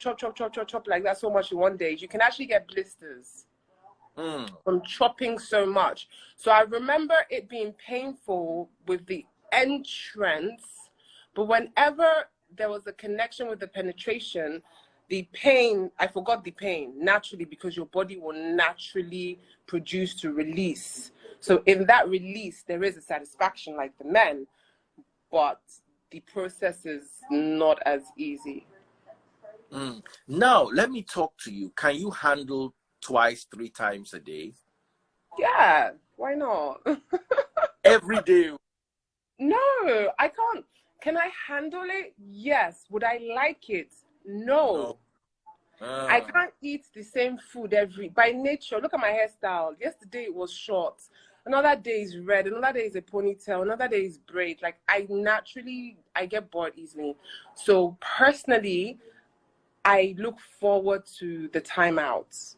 chop like that so much in one day, you can actually get blisters from chopping so much. So I remember it being painful with the entrance, but whenever there was a connection with the penetration, the pain, I forgot the pain naturally, because your body will naturally produce to release. So in that release, there is a satisfaction like the men, but the process is not as easy. Now, let me talk to you. Can you handle twice, 3 times a day? Yeah, why not? Every day? No, I can't. Can I handle it? Yes. Would I like it? No. I can't eat the same food by nature. Look at my hairstyle. Yesterday it was short. Another day is red. Another day is a ponytail. Another day is braid. Like, I get bored easily. So personally, I look forward to the timeouts.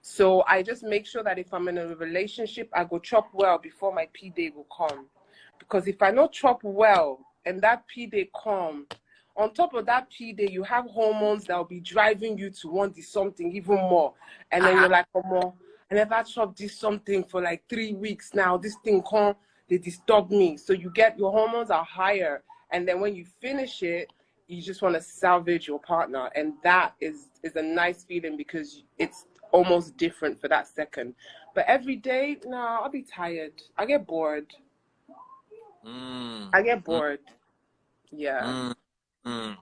So I just make sure that if I'm in a relationship, I go chop well before my P day will come. Because if I not chop well and that P day come, on top of that P day, you have hormones that will be driving you to want this something even more. And then you're like, oh, more. I never chopped this something for like 3 weeks now. This thing can't, they disturb me. So your hormones are higher. And then when you finish it, you just want to salvage your partner. And that is a nice feeling, because it's almost different for that second. But every day, no, I'll be tired. I get bored. I get bored. Yeah. I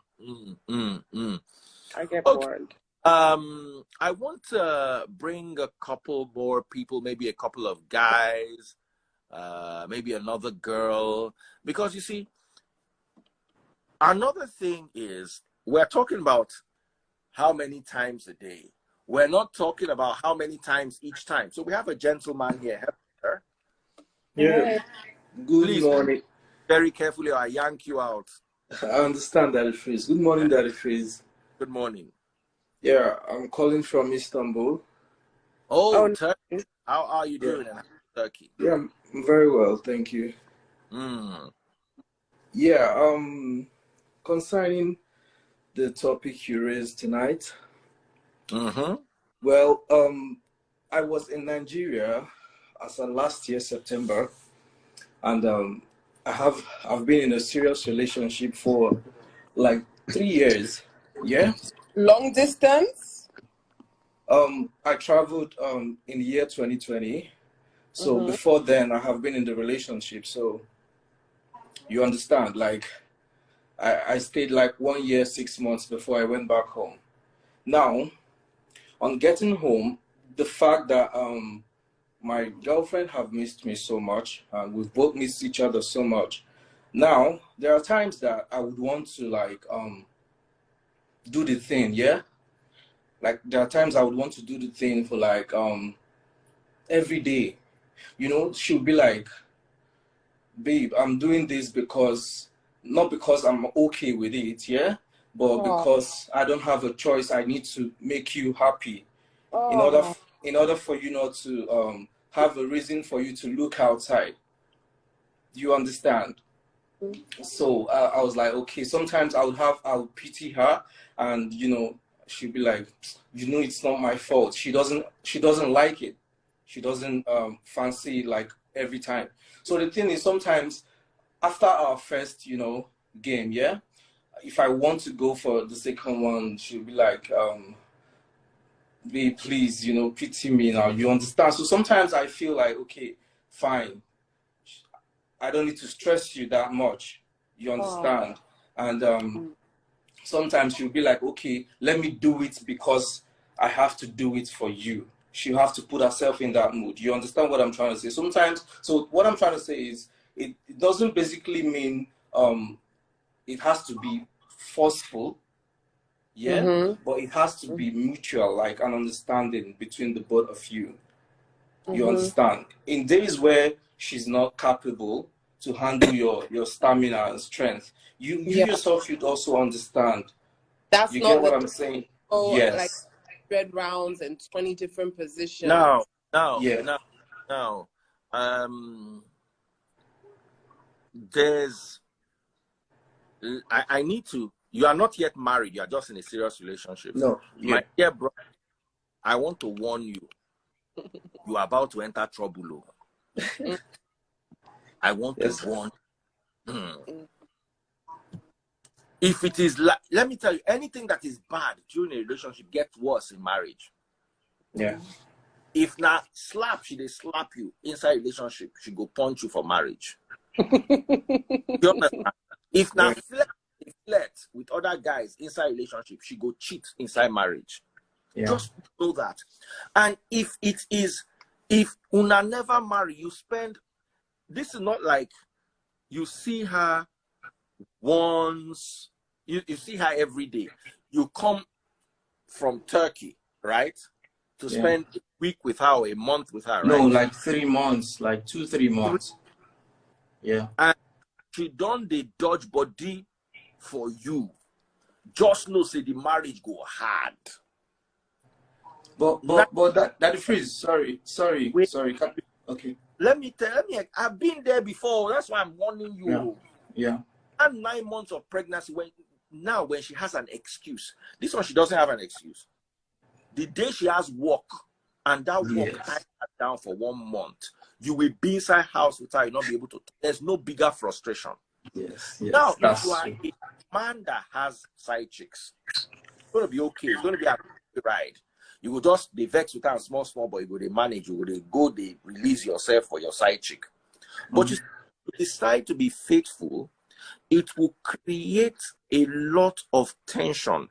get bored. I want to bring a couple more people, maybe a couple of guys, maybe another girl, because you see, another thing is, we're talking about how many times a day. We're not talking about how many times each time. So we have a gentleman here. Yeah. Good morning. Very carefully, or I yank you out. I understand, Daddy Freeze. Good morning, Daddy Freeze. Good morning. Yeah, I'm calling from Istanbul. Oh, Turkey. How are you doing in Turkey? Yeah, I'm very well, thank you. Yeah, concerning the topic you raised tonight. Well, I was in Nigeria as of last year, September, and I've been in a serious relationship for like 3 years. Yeah. Long distance? I traveled in the year 2020. So before then, I have been in the relationship. So you understand, like I stayed like 1 year, 6 months before I went back home. Now, on getting home, the fact that my girlfriend have missed me so much, and we've both missed each other so much. Now, there are times that I would want to like do the thing, yeah? Like there are times I would want to do the thing for like every day. You know, she'll be like, babe, I'm doing this because, not because I'm okay with it, yeah? But because I don't have a choice. I need to make you happy. In order for you not to have a reason for you to look outside. Do you understand? So I was like, okay, sometimes I would pity her, and you know, she'd be like, you know, it's not my fault. She doesn't like it. She doesn't fancy it like every time. So the thing is, sometimes after our first, you know, game, yeah, if I want to go for the second one, she'll be like, babe, please, you know, pity me now. You understand? So sometimes I feel like, okay, fine. I don't need to stress you that much. You understand? And sometimes she'll be like, okay, let me do it because I have to do it for you. She'll have to put herself in that mood. You understand what I'm trying to say? Sometimes, so what I'm trying to say is, it doesn't basically mean it has to be forceful, yeah, but it has to be mutual, like an understanding between the both of you. You understand? In days where she's not capable to handle your stamina and strength, you yourself should also understand. That's you not get what I'm saying? Yes. Like R0unds and 20 different positions. No. There's, I need to you are not yet married, you are just in a serious relationship. No. My dear brother, I want to warn you. You are about to enter trouble. I want to warn you. If it is, let me tell you, anything that is bad during a relationship gets worse in marriage. Yeah. If now slap, they slap you inside relationship, she go punch you for marriage. You understand? If now flirt with other guys inside relationship, she go cheat inside marriage. Yeah. Just know that. And if una never marry, you spend, this is not like you see her once, you see her every day. You come from Turkey, right? To spend a week with her or a month with her, right? No, like 3 months, like 2-3 months. Yeah. And she done the dodge body for you. Just know, say the marriage go hard. But that freeze. Sorry. Okay. Let me, I've been there before. That's why I'm warning you. Yeah. And 9 months of pregnancy, when she has an excuse. This one, she doesn't have an excuse. The day she has work, and that work ties her down for 1 month, you will be inside house with her, you'll not be able to. There's no bigger frustration. Yes. Now, if you are a man that has side chicks, it's going to be okay. It's going to be a ride. You will just be vexed with her small, but you will manage. You will release yourself for your side chick. But you decide to be faithful, it will create a lot of tension.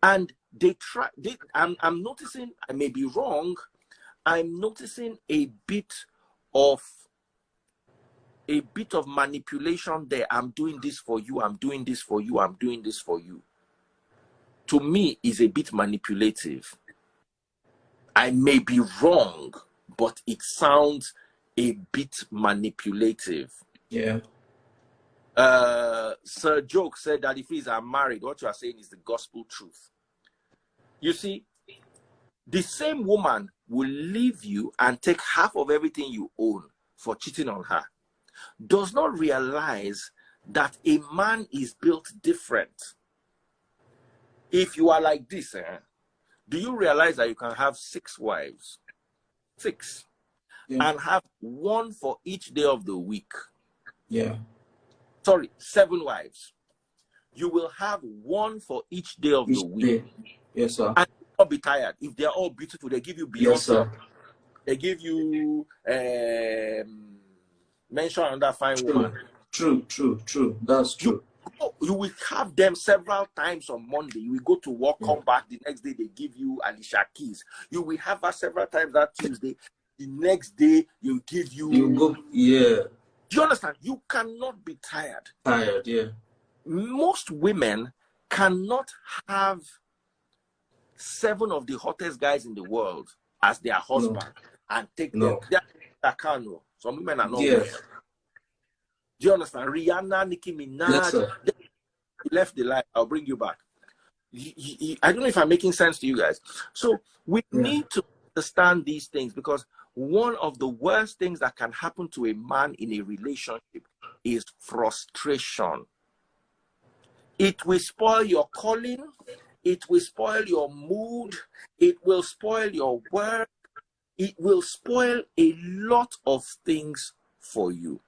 And I'm noticing, I may be wrong, I'm noticing a bit of manipulation there. I'm doing this for you, I'm doing this for you, I'm doing this for you. To me, is a bit manipulative. I may be wrong, but it sounds a bit manipulative. Yeah. Sir Joke said that if he's married, what you are saying is the gospel truth. You see, the same woman will leave you and take half of everything you own for cheating on her. Does not realize that a man is built different. If you are like this, do you realize that you can have 6 wives? 6. Yeah. And have 1 for each day of the week? Yeah. Sorry, 7 wives. You will have 1 for each day of the week. Yes, sir. And you'll not be tired. If they're all beautiful, they give you Beyonce. Yes, sir. They give you mention another fine woman. True. That's true. You will have them several times on Monday. You will go to work, come back. The next day, they give you Alicia Keys. You will have her several times that Tuesday. The next day, you give you... You go, yeah. Do you understand? You cannot be tired. Yeah. Most women cannot have 7 of the hottest guys in the world as their husband and take them. They can't know. Some women are not. Yeah. Do you understand? Rihanna, Nicki Minaj, yes, you left the light. I'll bring you back. I don't know if I'm making sense to you guys. So we need to understand these things, because one of the worst things that can happen to a man in a relationship is frustration. It will spoil your calling. It will spoil your mood. It will spoil your work. It will spoil a lot of things for you.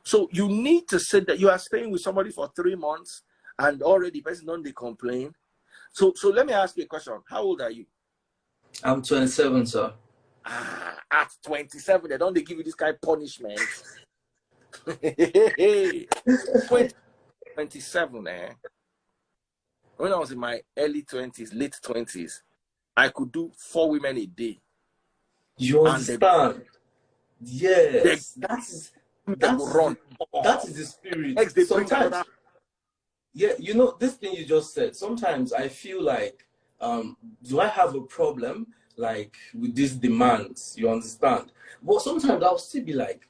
So you need to say that you are staying with somebody for 3 months and already the person don't complain. So let me ask you a question. How old are you? I'm 27, sir. At 27, they don't give you this kind of punishment. 27, when I was in my early 20s, late 20s, I could do 4 women a day. You understand? Yes. That is the spirit. Sometimes, you know, this thing you just said, sometimes I feel like, do I have a problem, like, with these demands? You understand? But sometimes I'll still be like,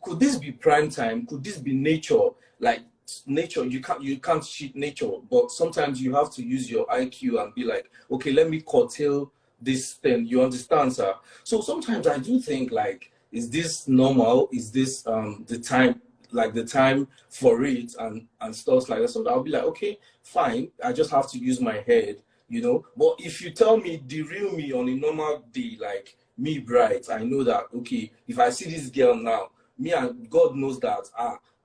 could this be prime time? Could this be nature? Like, nature, you can't cheat nature, but sometimes you have to use your IQ and be like, okay, let me curtail this thing. You understand, sir? So sometimes I do think, like, is this normal? Is this the time? like the time for it and stuff like that. So I'll be like, okay, fine. I just have to use my head, you know. But if you tell me the real me on a normal day, like me bright, I know that, okay, if I see this girl now, me and God knows that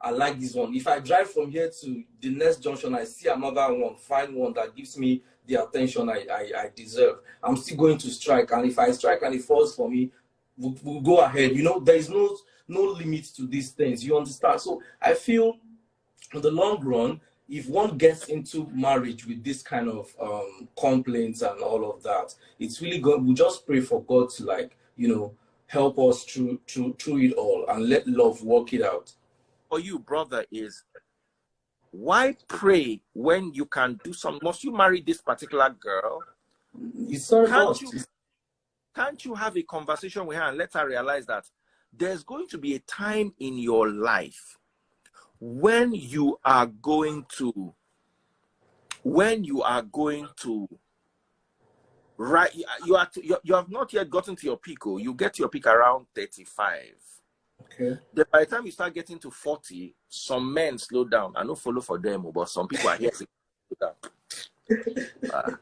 I like this one. If I drive from here to the next junction, I see another one, find one that gives me the attention I deserve, I'm still going to strike. And if I strike and it falls for me, we'll go ahead. You know, there is no limit to these things. You understand? So I feel in the long run, if one gets into marriage with this kind of complaints and all of that, it's really good. We just pray for God to, like, you know, help us through it all and let love work it out. For you, brother, is why pray when you can do some? Must you marry this particular girl? Can't you have a conversation with her and let her realize that there's going to be a time in your life when you are going to right, you have not yet gotten to your peak. You get to your peak around 35. Okay. Then by the time you start getting to 40, some men slow down. I don't follow for them, but some people are here to slow down.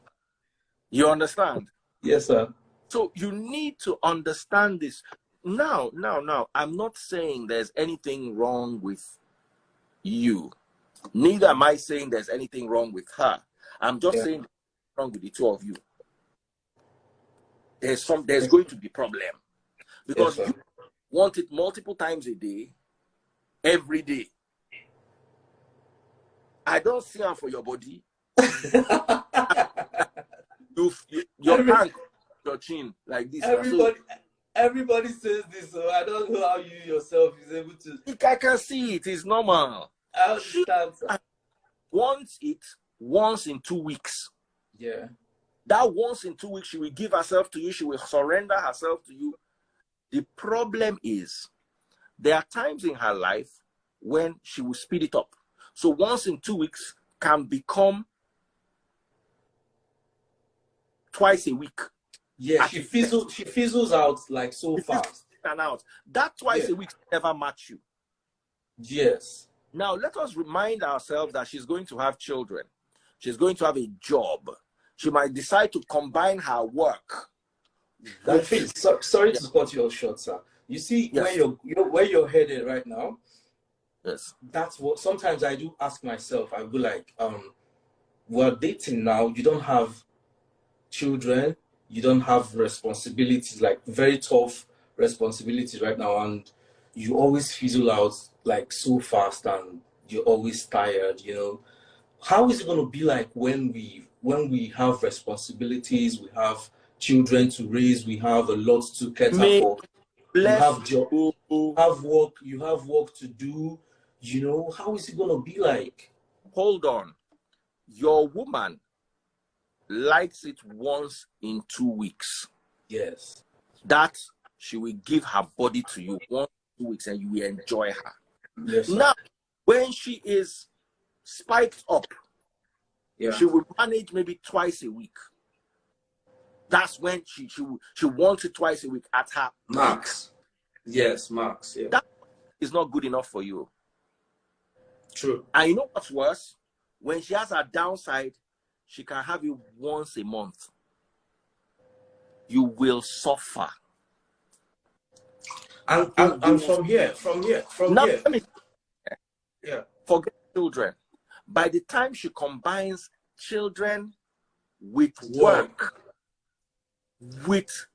You understand? Yes, sir. So you need to understand this. Now, I'm not saying there's anything wrong with you. Neither am I saying there's anything wrong with her. I'm just saying there's wrong with the two of you. There's going to be problem. Because you want it multiple times a day, every day. I don't see her for your body. Your tank, your chin, like this. Everybody says this, so I don't know how you yourself is able to. I can see it. It's normal. I understand. Wants it once in 2 weeks. Yeah. That once in 2 weeks, she will give herself to you. She will surrender herself to you. The problem is, there are times in her life when she will speed it up. So once in 2 weeks can become twice a week. Yeah, she fizzles out like so fast. And out. That twice a week never match you. Yes. Now let us remind ourselves that she's going to have children. She's going to have a job. She might decide to combine her work. Sorry to cut you short, sir. You see, where you're headed right now. Yes. That's what sometimes I do ask myself. I go like, we're dating now. You don't have children. You don't have responsibilities, like very tough responsibilities right now, and you always fizzle out like so fast, and you're always tired. You know, how is it going to be like when we have responsibilities? We have children to raise. We have a lot to cater for. You have job, you have work to do. You know, how is it going to be like? Hold on, your woman likes it once in 2 weeks. Yes. That she will give her body to you once in 2 weeks and you will enjoy her. Yes. Sir. Now, when she is spiked up, she will manage maybe twice a week. That's when she wants it twice a week at her max. Yes, max. Yeah. That is not good enough for you. True. And you know what's worse? When she has her downside, she can have you once a month. You will suffer. And from here. Forget children. By the time she combines children with work, with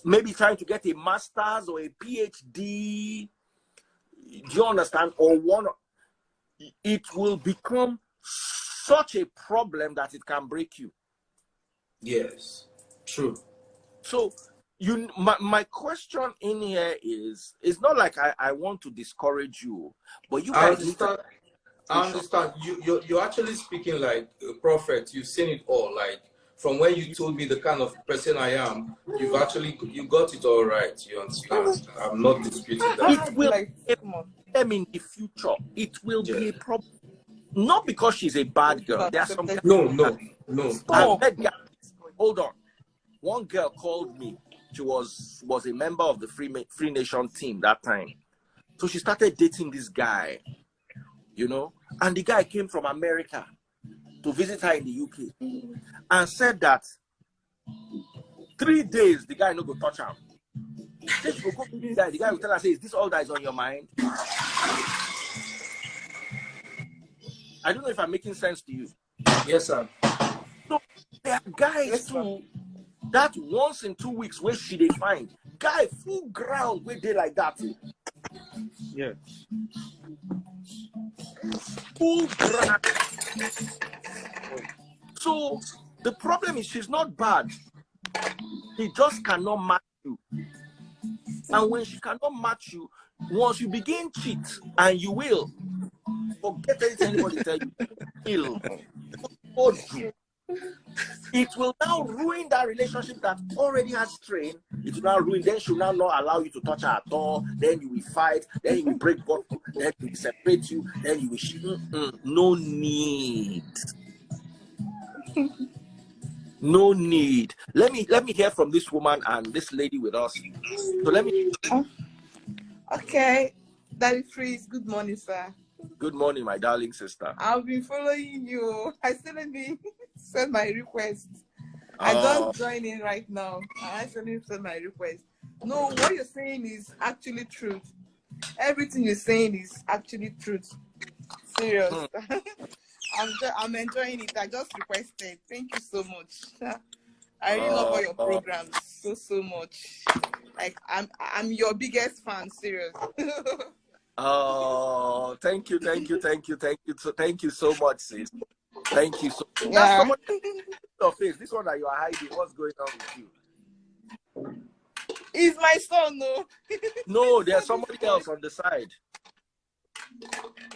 maybe trying to get a master's or a PhD, do you understand? Or one, it will become such a problem that it can break you. Yes, true. So my question in here is, it's not like I want to discourage you, but you guys I understand. You're actually speaking like a prophet. You've seen it all. Like from when you told me the kind of person I am, you got it all right. You understand? I'm not disputing that. It will in the future. It will be a problem. Not because she's a bad girl. There's some no. Hold on. One girl called me. She was a member of the Free Nation team that time. So she started dating this guy, you know, and the guy came from America to visit her in the UK and said that 3 days the guy no go touch her. She go go to the guy will tell her, say, is this all that is on your mind? I don't know if I'm making sense to you. Yes, sir. So there are guys too that once in 2 weeks where should they find guy full ground where they like that too. Yeah. Full ground. So the problem is she's not bad. She just cannot match you. And when she cannot match you, once you begin cheat, and you will, forget anything anybody tell you, it will now ruin that relationship that already has strain. It will now ruin. Then she will now not allow you to touch her at all. Then you will fight. Then you will break bottle. Then you will separate you. Then you will. No need. No need. Let me hear from this woman and this lady with us. So let me. Okay, Daddy Freeze. Good morning, sir. Good morning, my darling sister. I've been following you. I still didn't send my request. I just joined in right now. I actually sent my request. No, what you're saying is actually truth. Everything you're saying is actually truth. Serious. I'm enjoying it. I just requested. Thank you so much. I really love all your programs so much. Like I'm your biggest fan. Serious. Oh, thank you so much, sis. Thank you so much. Yeah. Your face. This one that you are hiding. What's going on with you? It's my son, no. No, there's somebody else on the side.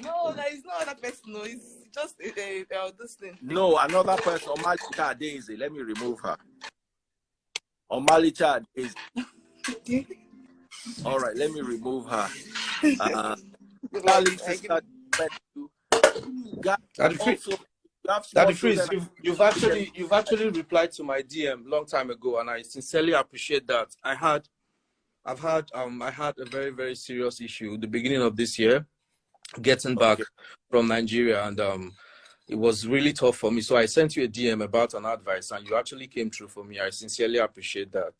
No, there is no other person. No, it's just this thing. No, another person. Omalicha Daisy. Let me remove her. Omalicha Daisy. All right, let me remove her. Darling sister, Daddy Freeze, you've actually replied to my DM long time ago, and I sincerely appreciate that. I had a very, very serious issue the beginning of this year, getting back from Nigeria, and it was really tough for me. So I sent you a DM about an advice, and you actually came through for me. I sincerely appreciate that.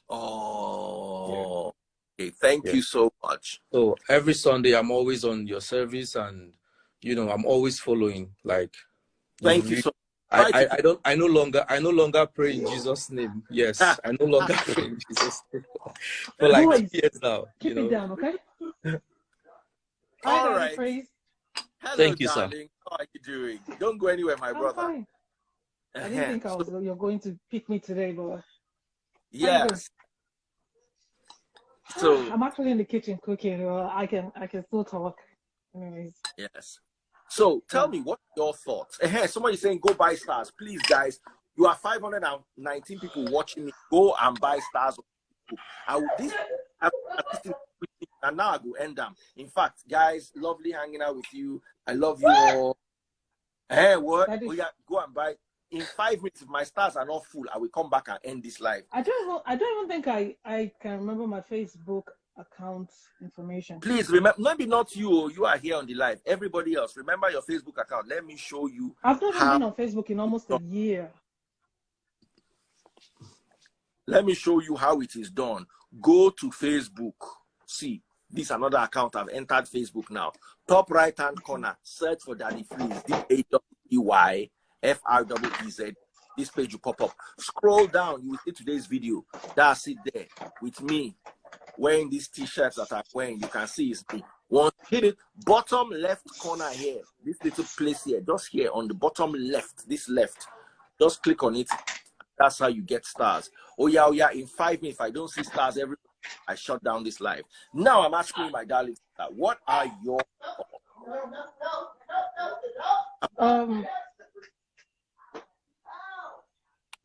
Oh, yeah. Okay, thank you so much. So every Sunday, I'm always on your service, and you know, I'm always following. Like, thank you so. I no longer pray in Jesus' name. Yes, I no longer pray in Jesus' name for like 2 years now. Keep it down, okay? All right. Hello, thank you, darling. sir. How are you doing? Don't go anywhere, my brother. Fine. I didn't think you're going to pick me today, but yes. So I'm actually in the kitchen cooking. I can still talk. Anyways. Yes. So tell me, what are your thoughts? Somebody saying go buy stars. Please, guys, you are 519 people watching me. Go and buy stars. And now I go end them. In fact, guys, lovely hanging out with you. I love you all. What? Oh yeah, go and buy. In 5 minutes, if my stars are not full, I will come back and end this live. I don't even think I can remember my Facebook account information. Please remember, maybe not you. You are here on the live. Everybody else, remember your Facebook account. Let me show you. I've not been on Facebook in almost a year. Let me show you how it is done. Go to Facebook. See, this is another account. I've entered Facebook now. Top right hand corner, search for Daddy Freeze. DAWEY. FREEZ. This page will pop up. Scroll down, you will see today's video. That's it there with me wearing these t-shirts that I'm wearing. You can see it's me. Once you hit it, bottom left corner here, this little place here, just here on the bottom left, this left, just click on it. That's how you get stars. Oh yeah, in 5 minutes, if I don't see stars every I shut down this live. Now I'm asking you, my darling, what are your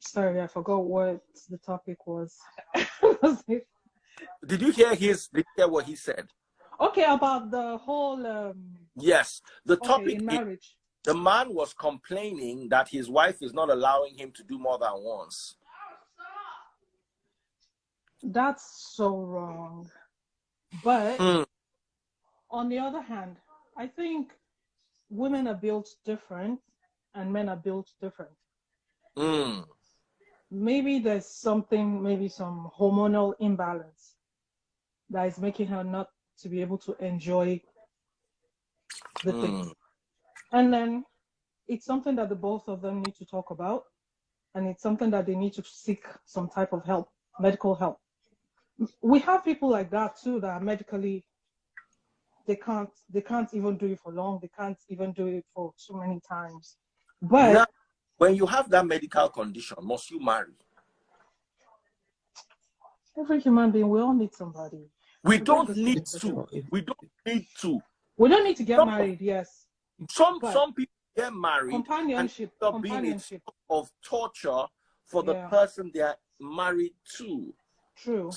Sorry, I forgot what the topic was. Did you hear what he said? Okay, about the whole yes, the topic in marriage. The man was complaining that his wife is not allowing him to do more than once. That's so wrong. But on the other hand, I think women are built different and men are built different. Maybe there's something, maybe some hormonal imbalance that is making her not to be able to enjoy the things. And then it's something that the both of them need to talk about, and it's something that they need to seek some type of help, medical help. We have people like that too that are medically, they can't even do it for long. They can't even do it for so many times. But now, when you have that medical condition, must you marry? Every human being, we all need somebody. We don't need to. We don't need to. We don't need to get married, yes. Some people get married. Companionship. And being of torture for the person they are married to. True.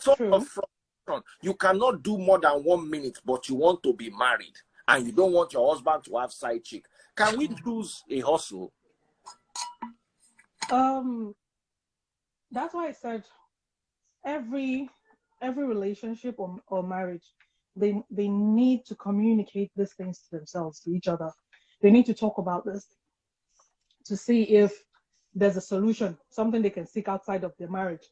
You cannot do more than 1 minute, but you want to be married, and you don't want your husband to have side chick. Can we choose a hustle? That's why I said every relationship or marriage, they need to communicate these things to themselves, to each other. They need to talk about this to see if there's a solution, something they can seek outside of their marriage.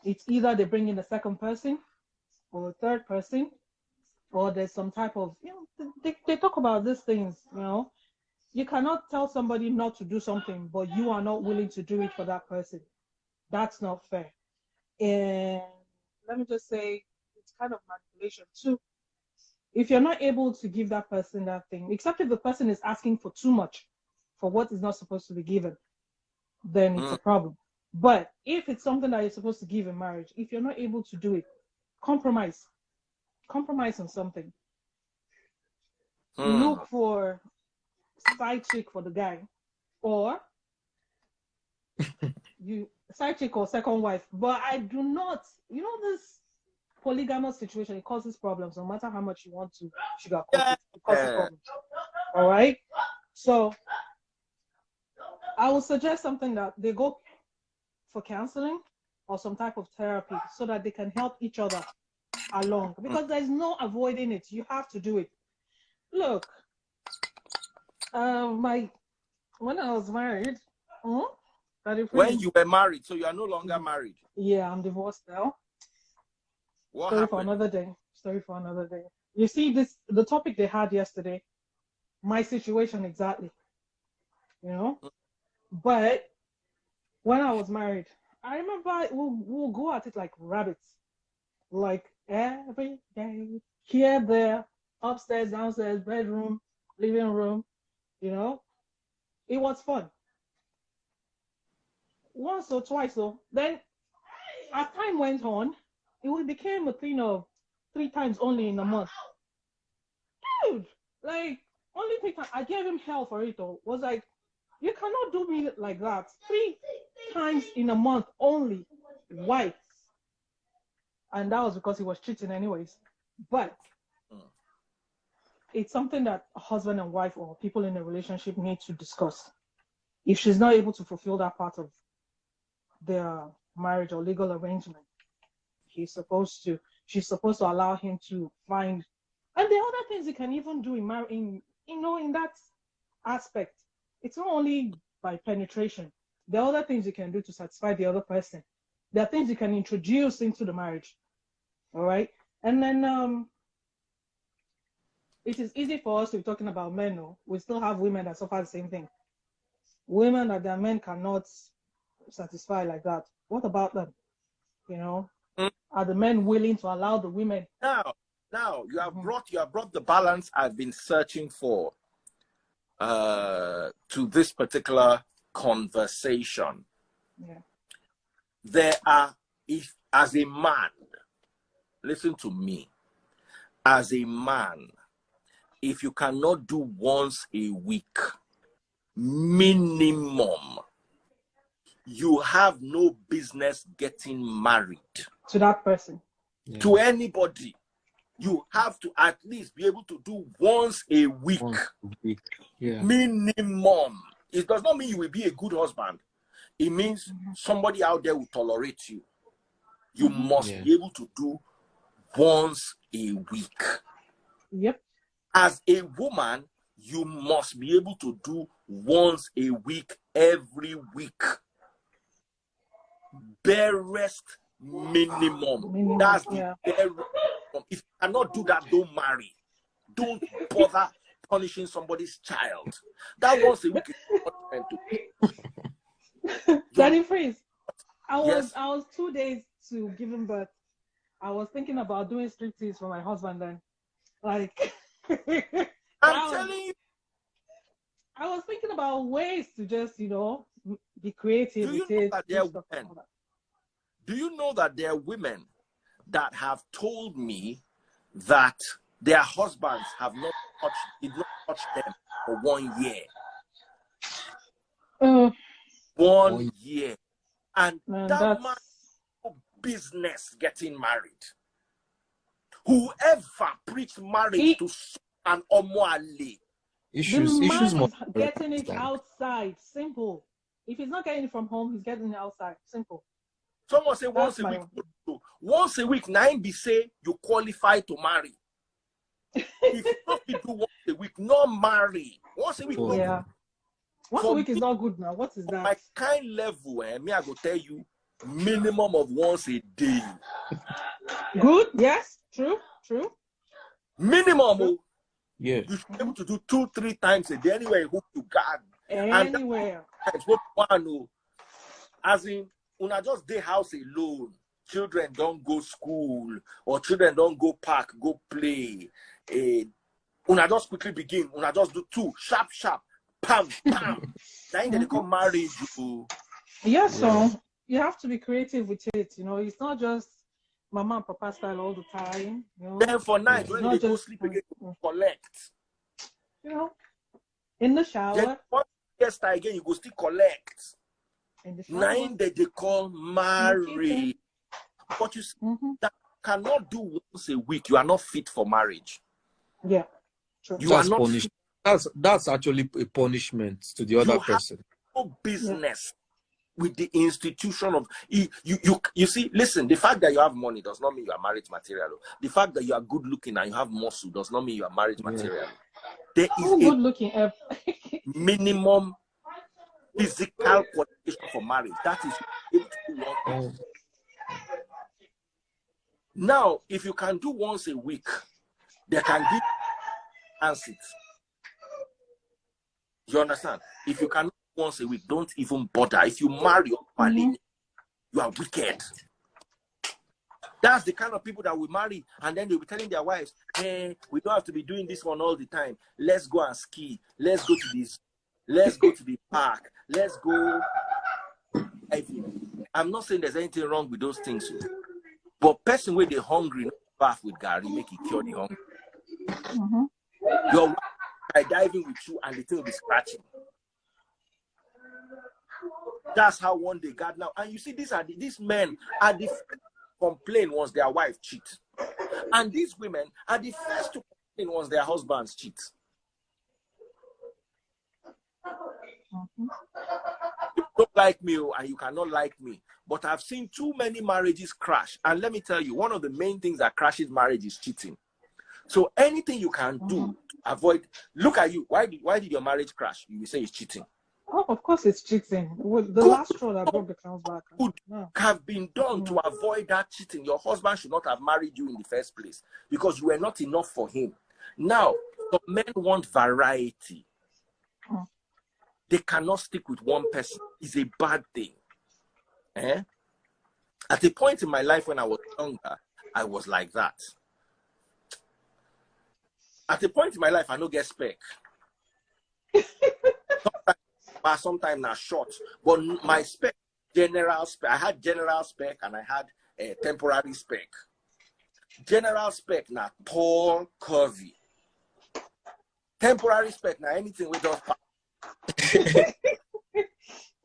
It's either they bring in a second person or a third person, or there's some type of, they talk about these things, You cannot tell somebody not to do something, but you are not willing to do it for that person. That's not fair. And let me just say, it's kind of manipulation too. If you're not able to give that person that thing, except if the person is asking for too much for what is not supposed to be given, then it's a problem. But if it's something that you're supposed to give in marriage, if you're not able to do it, compromise. Compromise on something. Look for side chick for the guy, or side chick or second wife. But I do not, this polygamous situation, it causes problems no matter how much you want to sugarcoat it. It causes problems. All right. So I would suggest something that they go for counseling or some type of therapy so that they can help each other along, because there's no avoiding it. You have to do it. Look, when I was married, when you were married, so you are no longer married. Yeah, I'm divorced now. What Story happened? For another day. You see, the topic they had yesterday, my situation exactly. But when I was married, I remember we'll go at it like rabbits, like every day, here, there, upstairs, downstairs, bedroom, living room. It was fun. Once or twice, though. Then, as time went on, it became a thing of 3 times only in a month. Dude, like, only 3 times. I gave him hell for it, though. Was like, you cannot do me like that. 3 times in a month only. Why? And that was because he was cheating anyways. But it's something that a husband and wife or people in a relationship need to discuss. If she's not able to fulfill that part of their marriage or legal arrangement, she's supposed to allow him to find. And there are other things you can even do in that aspect. It's not only by penetration. There are other things you can do to satisfy the other person. There are things you can introduce into the marriage. All right? And then it is easy for us to be talking about men. No? We still have women that suffer the same thing. Women that their men cannot satisfy like that. What about them? Are the men willing to allow the women? Now you have brought the balance I've been searching for to this particular conversation. Yeah. There are, if as a man, listen to me, as a man, if you cannot do once a week, minimum, you have no business getting married. To that person. Yeah. To anybody. You have to at least be able to do once a week. Yeah. Minimum. It does not mean you will be a good husband. It means somebody out there will tolerate you. You must be able to do once a week. Yep. As a woman, you must be able to do once a week, every week. Barest minimum. That's the bare minimum. If you cannot do that, don't marry. Don't bother punishing somebody's child. That once a week is punishment. Daddy Freeze, I Yes. was 2 days to giving birth. I was thinking about doing striptease for my husband then. Like, I'm telling you. I was thinking about ways to just, be creative. Do you know that there are women that have told me that their husbands did not touch them for 1 year? 1 year. And that man business getting married. Whoever preached marriage to an omwale. Issues is getting it outside. Simple. If he's not getting it from home, he's getting it outside. Simple. Someone say once a week. Once a week, now be say you qualify to marry. If you don't do once a week, not marry. Once a week, yeah. Once a week is not good now. What is that? My kind level, me, I go tell you, minimum of once a day. Good, yes, true. Minimum. True. Yeah. You should be able to do 2-3 times a day anywhere you hope you got. Anywhere. As in, una just day house alone. Children don't go school or children don't go park, go play. Una just quickly begin. Una just do 2 sharp, pam. Then they come marriage. Yeah, so you have to be creative with it. It's not just mama and papa style all the time. Then for night when they go sleep again, collect. In the shower. Then once you get started again, you go still collect. In the shower. 9 that they call marriage. But you see, that cannot do once a week. You are not fit for marriage. Yeah. True. You are not punished. That's actually a punishment to the other person. No business with the institution of you see. Listen, the fact that you have money does not mean you are marriage material. The fact that you are good looking and you have muscle does not mean you are marriage material. There is a good looking minimum physical qualification for marriage. That is now, if you can do once a week, they can give it. You understand? If you can do once a week, don't even bother. If you marry your family, you are wicked. That's the kind of people that we marry, and then they'll be telling their wives, "Hey, we don't have to be doing this one all the time. Let's go and ski. Let's go to this. Let's go to the park. Let's go." I'm not saying there's anything wrong with those things, but person where they're hungry, bath with Gary, make it cure the hunger. Your wife is diving with you, and the thing will be scratching. That's how one day God now, and you see, these men are the complain once their wife cheats, and these women are the first to complain once their husbands cheat. You don't like me, and you cannot like me, but I've seen too many marriages crash. And let me tell you, one of the main things that crashes marriage is cheating. So anything you can do to avoid, look at you. Why did your marriage crash? You will say it's cheating. Oh, of course it's cheating. The last straw that broke the camel's back. Could have been done to avoid that cheating. Your husband should not have married you in the first place because you were not enough for him. Now, some men want variety. They cannot stick with one person. It's a bad thing. At a point in my life when I was younger, I was like that. At a point in my life, I don't get spec. Sometimes not short, but my spec, general spec. I had general spec and I had a temporary spec. General spec now tall, curvy. Temporary spec now anything with us.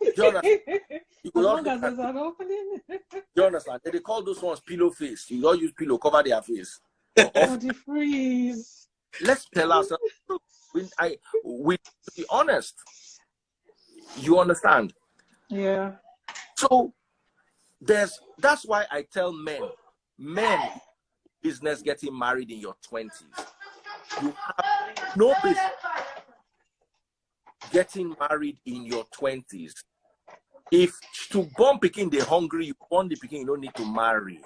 You understand? You understand? They call those ones pillow face. You don't use pillow, cover their face. Freeze. Let's tell ourselves. We to be honest. You understand? Yeah. So that's why I tell men, business getting married in your 20s. you have no business getting married in your 20s. If to born picking the hungry, you born the picking, you don't need to marry.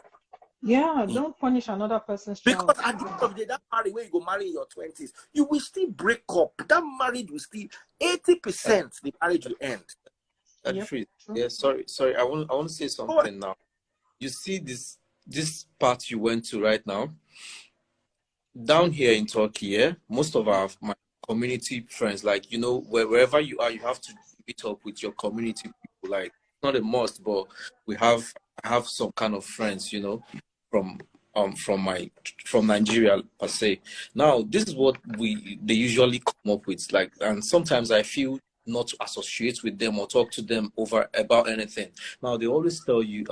Yeah, don't punish another person's child. Because at the end of the day, that marriage where you go marry in your 20s, you will still break up. That marriage will still 80% the marriage will end. Yep. Yeah, sorry. I want to say something now. You see this part you went to right now. Down here in Turkey, yeah, most of my community friends, like, you know, wherever you are, you have to meet up with your community people. Like, not a must, but I have some kind of friends, you know, from Nigeria per se. Now, this is what they usually come up with, like, and sometimes I feel not to associate with them or talk to them about anything. Now, they always tell you,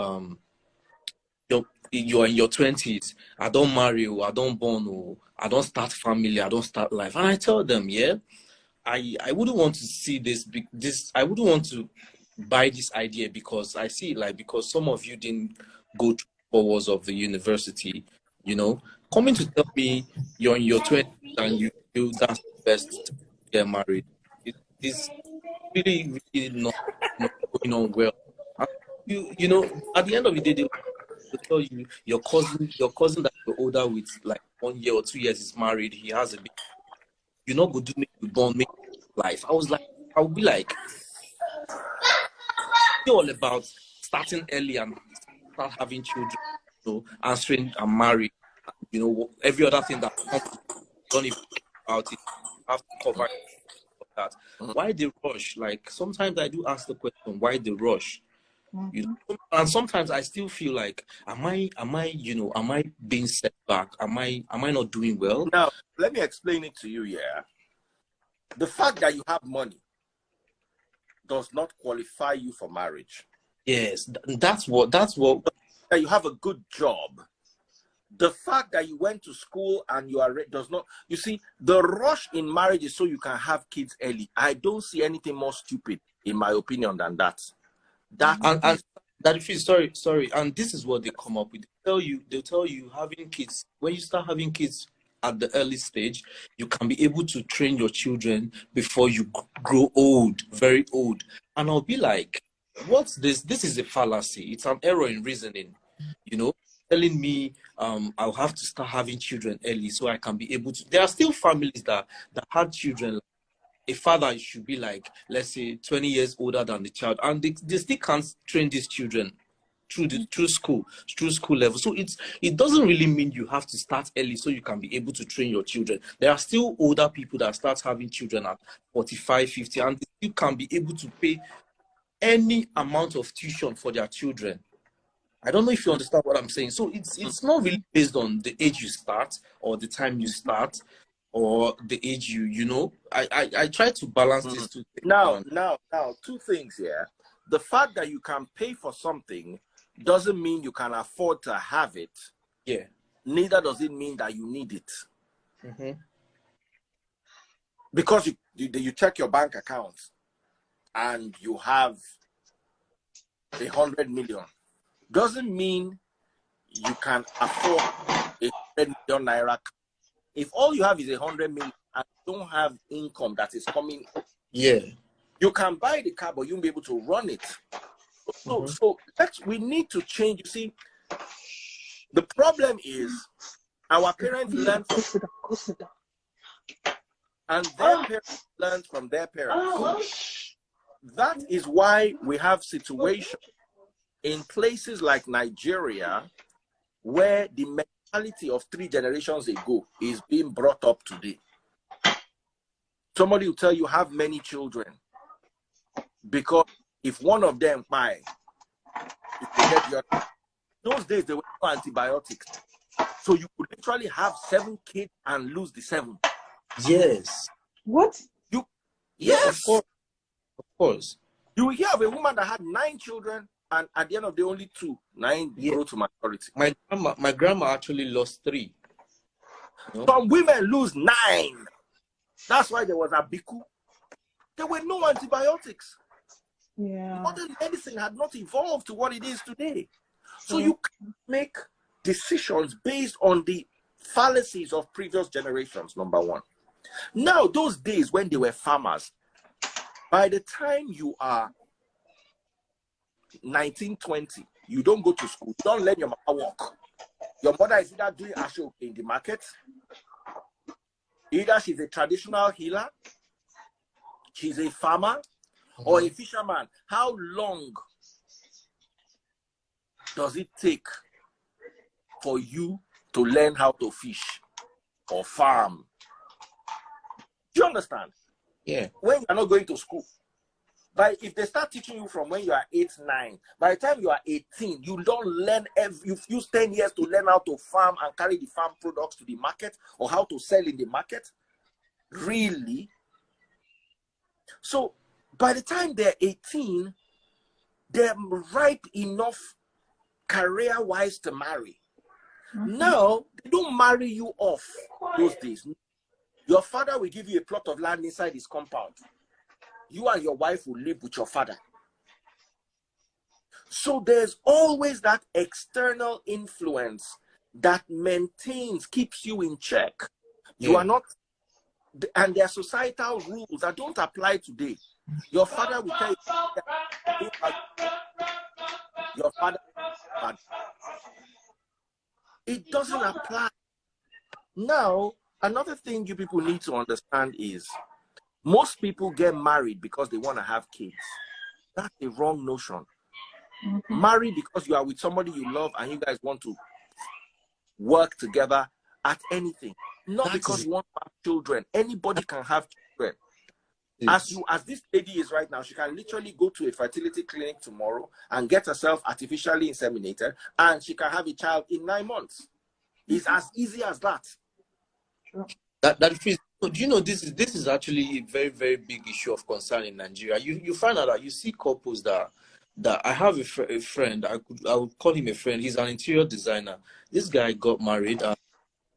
you're in your 20s, I don't marry, or I don't born, or I don't start family, I don't start life. And I tell them, yeah, I wouldn't want to see this, I wouldn't want to buy this idea, because I see it like, because some of you didn't go through 4 walls of the university, you know, coming to tell me you're in your 20s and you feel that's the best to get married. It's really, really not going on well. And you know, at the end of the day, they tell you your cousin that you're older with, like 1 year or 2 years, is married, he has a baby. You're not going to make you born, make life. I would be like, it's all about starting early and start having children, you know, answering and marry, you know, every other thing that comes, don't even think about it, you have to cover that. Why the rush? Like, sometimes I do ask the question, why the rush? You know, and sometimes I still feel like, am I being set back? Am I not doing well? Now, let me explain it to you. Yeah, the fact that you have money does not qualify you for marriage. Yes, that's what. That you have a good job. The fact that you went to school and you are does not. You see, the rush in marriage is so you can have kids early. I don't see anything more stupid, in my opinion, than that. Sorry, and this is what they come up with. They'll tell you having kids, when you start having kids at the early stage, you can be able to train your children before you grow old, very old. And I'll be like, what's this? This is a fallacy. It's an error in reasoning, you know, telling me I'll have to start having children early so I can be able to. There are still families that had children. A father should be like, let's say, 20 years older than the child, and they still can't train these children through school level. So it doesn't really mean you have to start early so you can be able to train your children. There are still older people that start having children at 45, 50, and they still can be able to pay any amount of tuition for their children. I don't know if you understand what I'm saying. So it's not really based on the age you start or the time you start, or the age you know. I try to balance these two things. Now, 2 things here. The fact that you can pay for something doesn't mean you can afford to have it. Yeah. Neither does it mean that you need it. Because you check your bank account and you have 100 million, doesn't mean you can afford 100 million naira. If all you have is 100 million and you don't have income that is coming, you can buy the car, but you won't be able to run it. So we need to change. You see, the problem is our parents learn from, and their parents learn from their parents. That is why we have situations in places like Nigeria where the mentality of 3 generations ago is being brought up today. Somebody will tell you have many children, because if one of them buy, those days there were no antibiotics, so you could literally have 7 kids and lose the 7. Yes. What? Yes. Of course. You will hear of a woman that had 9 children, and at the end of the day, only 2, 9 grow to maturity. My grandma actually lost 3. You know? Some women lose 9. That's why there was a biku. There were no antibiotics. Yeah. Modern medicine had not evolved to what it is today. So you can make decisions based on the Fallacies of previous generations, number one. Now, those days when they were farmers, by the time you are 19, 20, you don't go to school. You don't learn your mother work. Your mother is either doing asho in the market, either she's a traditional healer, she's a farmer, or a fisherman. How long does it take for you to learn how to fish or farm? Do you understand? Yeah. When you're not going to school. But if they start teaching you from when you are 8, 9, by the time you are 18, you don't learn, you've used 10 years to learn how to farm and carry the farm products to the market or how to sell in the market. Really? So by the time they're 18, they're ripe enough career-wise to marry. Now, they don't marry you off those days. Your father will give you a plot of land inside his compound. You and your wife will live with your father. So there's always that external influence that maintains, keeps you in check. You are not, and there are societal rules that don't apply today. Your father will tell you, your father, it doesn't apply. Now, another thing you people need to understand is most people get married because they want to have kids. That's the wrong notion. Marry because you are with somebody you love and you guys want to work together at anything. Not because you want to have children. Anybody can have children. As this lady is right now, she can literally go to a fertility clinic tomorrow and get herself artificially inseminated, and she can have a child in 9 months. It's as easy as that. Do you know this is actually a very, very big issue of concern in Nigeria? You find out that you see couples that I have a friend, I would call him a friend. He's an interior designer. This guy got married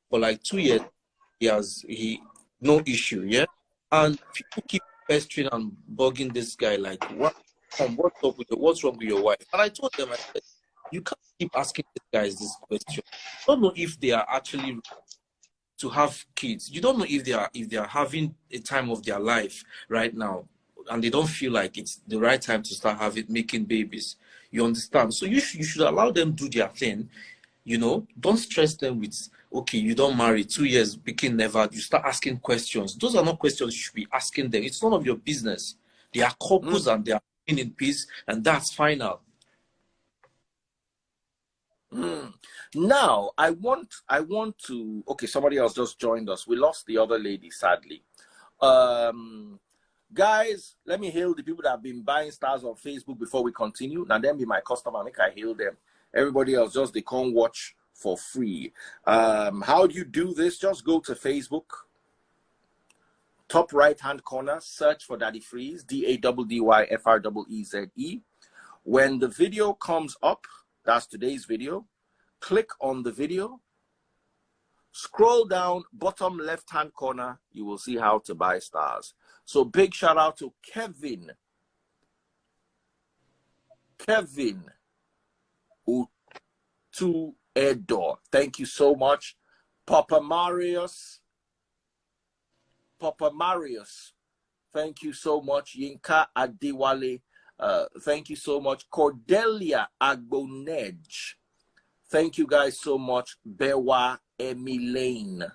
for like 2 years. He no issue, yeah. And people keep pestering and bugging this guy like, what's wrong with your wife? And I told them, I said, you can't keep asking these guys this question. You don't know if they are actually to have kids. You don't know if they are having a time of their life right now, and they don't feel like it's the right time to start making babies. You understand? So you should allow them do their thing. You know, don't stress them with, okay, you don't marry 2 years, picking never. You start asking questions. Those are not questions you should be asking them. It's none of your business. They are couples and they are living in peace, and that's final. Now, I want to, okay, somebody else just joined us. We lost the other lady, sadly. Guys, let me hail the people that have been buying stars on Facebook before we continue. Now, them be my customer, make I hail them. Everybody else, just they come watch for free. How do you do this? Just go to Facebook. Top right-hand corner, search for Daddy Freeze, DADDYFREEZE. When the video comes up, that's today's video. Click on the video. Scroll down, bottom left-hand corner. You will see how to buy stars. So big shout out to Kevin. Kevin Utu Edor. Thank you so much. Papa Marius. Thank you so much. Yinka Adewale. Thank you so much. Cordelia Agbonej. Thank you guys so much. Bewa Emilane.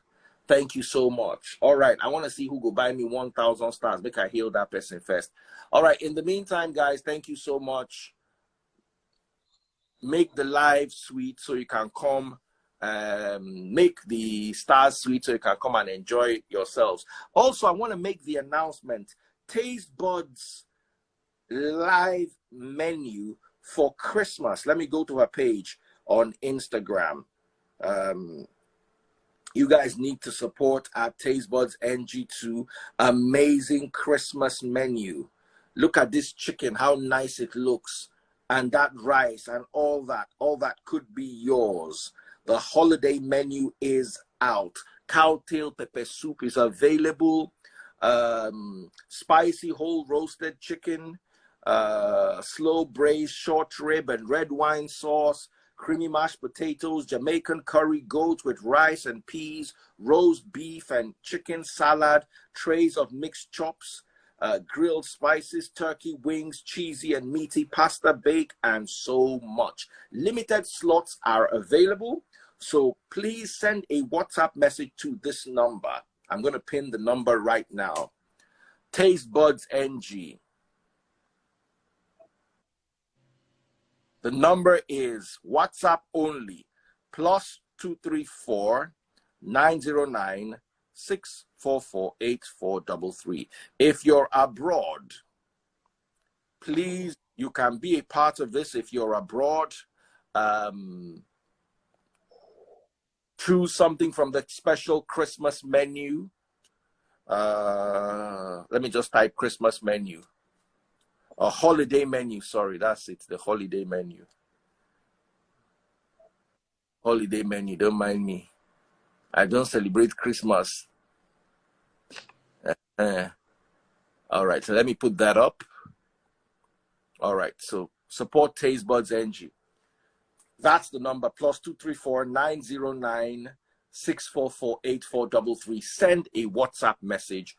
Thank you so much. All right. I want to see who go buy me 1,000 stars. Make I heal that person first. All right. In the meantime, guys, thank you so much. Make the live sweet so you can come. Make the stars sweet so you can come and enjoy yourselves. Also, I want to make the announcement. Taste Buds live menu for Christmas. Let me go to her page on Instagram. You guys need to support our Taste Buds NG2 amazing Christmas menu. Look at this chicken, how nice it looks, and that rice and all that could be yours. The holiday menu is out. Cowtail pepper soup is available. Spicy whole roasted chicken, slow braised short rib and red wine sauce, creamy mashed potatoes, Jamaican curry goat with rice and peas, roast beef and chicken salad, trays of mixed chops, grilled spices, turkey wings, cheesy and meaty pasta bake, and so much. Limited slots are available, so please send a WhatsApp message to this number. I'm going to pin the number right now. Taste Buds NG. The number is WhatsApp only, +234 909 644 8433. If you're abroad, please, you can be a part of this. If you're abroad, choose something from the special Christmas menu. Let me just type Christmas menu. A holiday menu, sorry, that's it, the holiday menu. Holiday menu, don't mind me. I don't celebrate Christmas. All right, so let me put that up. All right, so support Taste Buds NG. That's the number, +234 909 644 8433. Send a WhatsApp message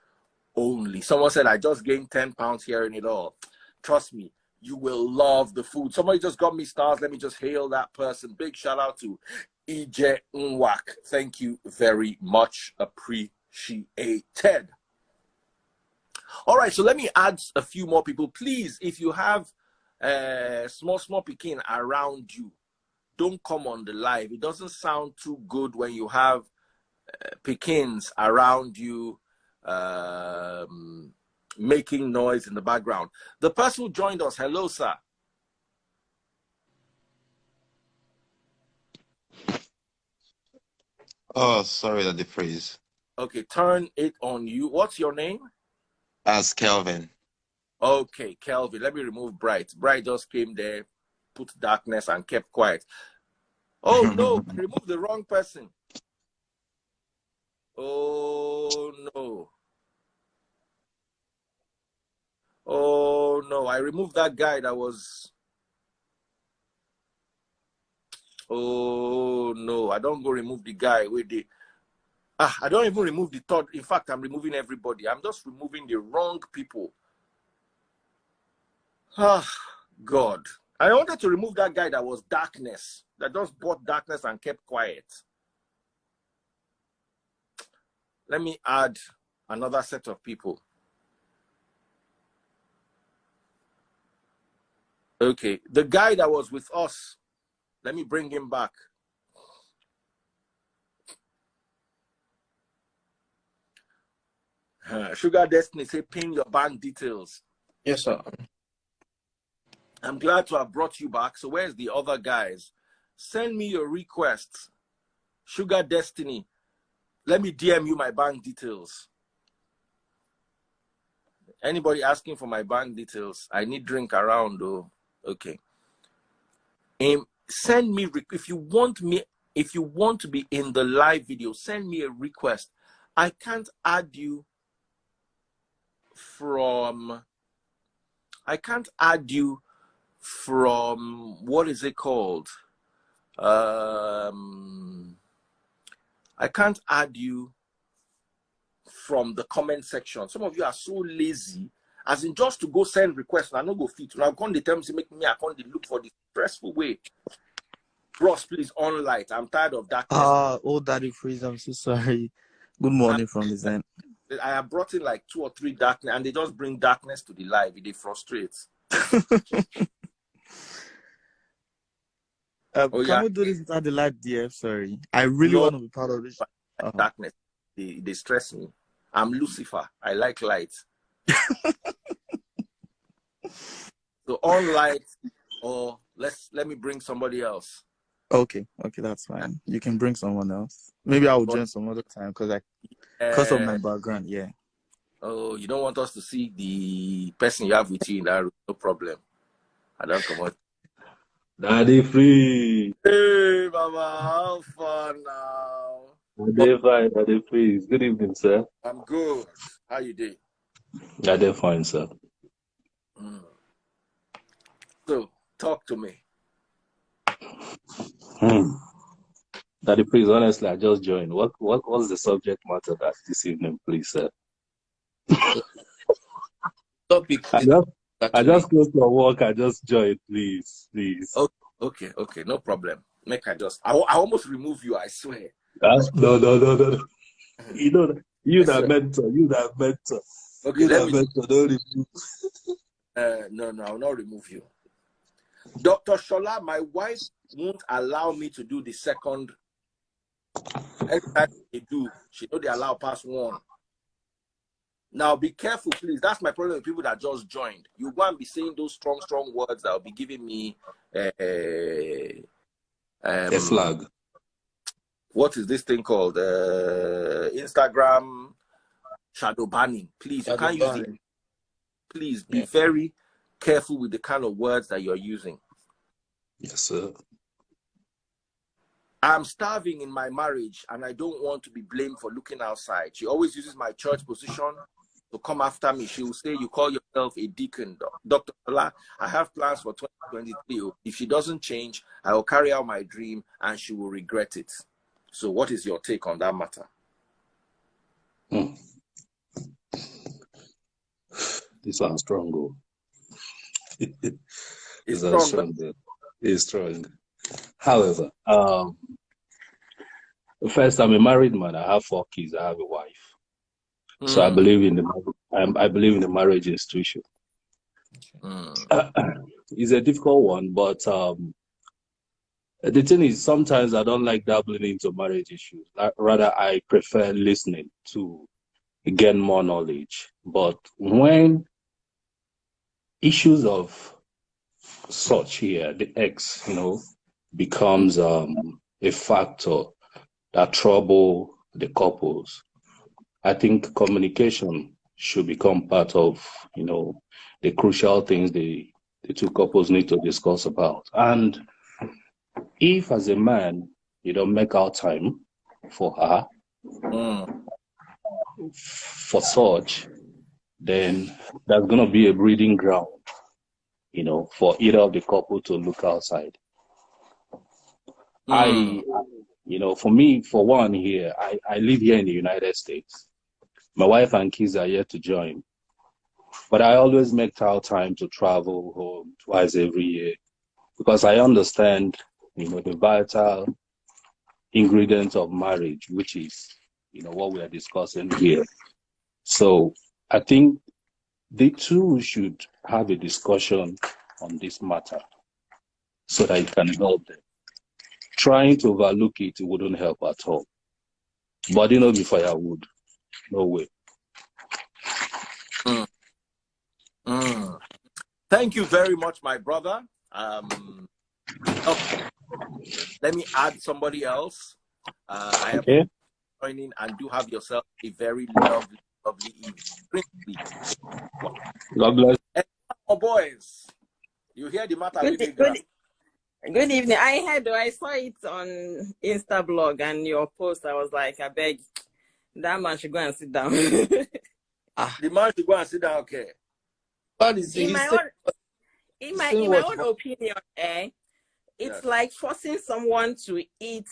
only. Someone said, I just gained 10 pounds hearing it all. Trust me, you will love the food. Somebody just got me stars. Let me just hail that person. Big shout out to EJ Nwak. Thank you very much. Appreciated. All right, so let me add a few more people. Please, if you have small Pekin around you, don't come on the live. It doesn't sound too good when you have Pekins around you making noise in the background. The person who joined us, hello, sir. Oh, sorry that the phrase. Okay, turn it on you. What's your name? As Kelvin. Okay, Kelvin. Let me remove Bright. Bright just came there, put darkness, and kept quiet. Oh, no, I removed the wrong person. Oh, no. Oh, no, I removed that guy that was... Oh, no, I don't go remove the guy with the... I don't even remove the third. In fact, I'm removing everybody. I'm just removing the wrong people. Ah, God. I wanted to remove that guy that was darkness, that just brought darkness and kept quiet. Let me add another set of people. Okay, the guy that was with us, let me bring him back. Sugar Destiny, say pin your bank details. Yes, sir. I'm glad to have brought you back. So where's the other guys? Send me your requests. Sugar Destiny, let me DM you my bank details. Anybody asking for my bank details? I need drink around though. Okay. Send me, if you want to be in the live video, send me a request. I can't add you from what is it called? I can't add you from the comment section. Some of you are so lazy, as in just to go send requests. I no go fit. Now come the terms make me. I can't look for the stressful way. Ross, please on light. I'm tired of that. Oh, Daddy Freeze, I'm so sorry. Good morning from the Zen. I have brought in like 2 or 3 darkness, and they just bring darkness to the live. It frustrates. Can we do this without the light, dear? Sorry, I really want to be part of this. Darkness, they stress me. I'm Lucifer. I like light. So on light, or let me bring somebody else. Okay, that's fine. You can bring someone else. Maybe I will join some other time because of my background. Yeah. Oh, you don't want us to see the person you have with you in that room? No problem. I don't come out. Daddy Free. Hey, Baba, how fun now? Daddy fine, Daddy Free. Good evening, sir. I'm good. How you doing? Daddy fine, sir. So, talk to me. Daddy, please, honestly, I just joined. What's the subject matter that this evening, please, sir? Topic I is just actually close to work. I just joined, please. Okay, no problem. I almost remove you, I swear. No. You know, you I that swear. mentor. Okay, You that mentor, don't remove. No, I'll not remove you. Dr. Shola, my wife won't allow me to do the second. Anytime they do, she know they allow past one. Now be careful, please. That's my problem with people that just joined. You go and be saying those strong words that will be giving me A flag. What is this thing called? Instagram shadow banning. Please, you can't use it. Please be very careful with the kind of words that you're using. Yes, sir. I'm starving in my marriage and I don't want to be blamed for looking outside. She always uses my church position to come after me. She will say, you call yourself a deacon. Dr. Ola, I have plans for 2023. If she doesn't change, I will carry out my dream and she will regret it. So what is your take on that matter? This one's strong. It's strong. It's strong. However, first, I'm a married man. I have 4 kids. I have a wife. So I believe in the marriage institution. It's a difficult one, but the thing is, sometimes I don't like dabbling into marriage issues. Rather, I prefer listening to gain more knowledge. But when issues of such here, the X, becomes a factor that trouble the couples, I think communication should become part of, the crucial things the two couples need to discuss about. And if, as a man, you don't make out time for her, for such, then there's going to be a breeding ground, for either of the couple to look outside. For me, for one here, I live here in the United States. My wife and kids are yet to join. But I always make out time to travel home twice every year because I understand, the vital ingredients of marriage, which is, what we are discussing here. So I think the two should have a discussion on this matter so that it can help them. Trying to overlook it wouldn't help at all. But be firewood. No way. Thank you very much, my brother. Let me add somebody else. I am joining, and do have yourself a very lovely evening. God bless. Oh, boys, you hear the matter? Good evening. I saw it on Insta blog and your post. I was like, I beg, that man should go and sit down. The man should go and sit down, okay? In my own opinion, it's like forcing someone to eat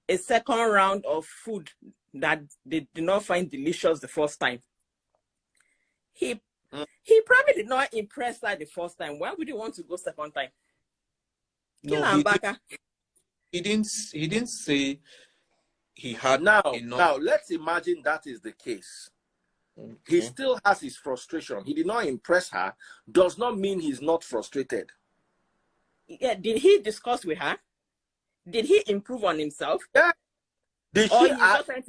a second round of food that they did not find delicious the first time. He probably did not impress her the first time. Why would he want to go second time? He didn't say he had enough. Now let's imagine that is the case. Okay. He still has his frustration. He did not impress her. Does not mean he's not frustrated. Yeah, did he discuss with her? Did he improve on himself? Yeah. He's just trying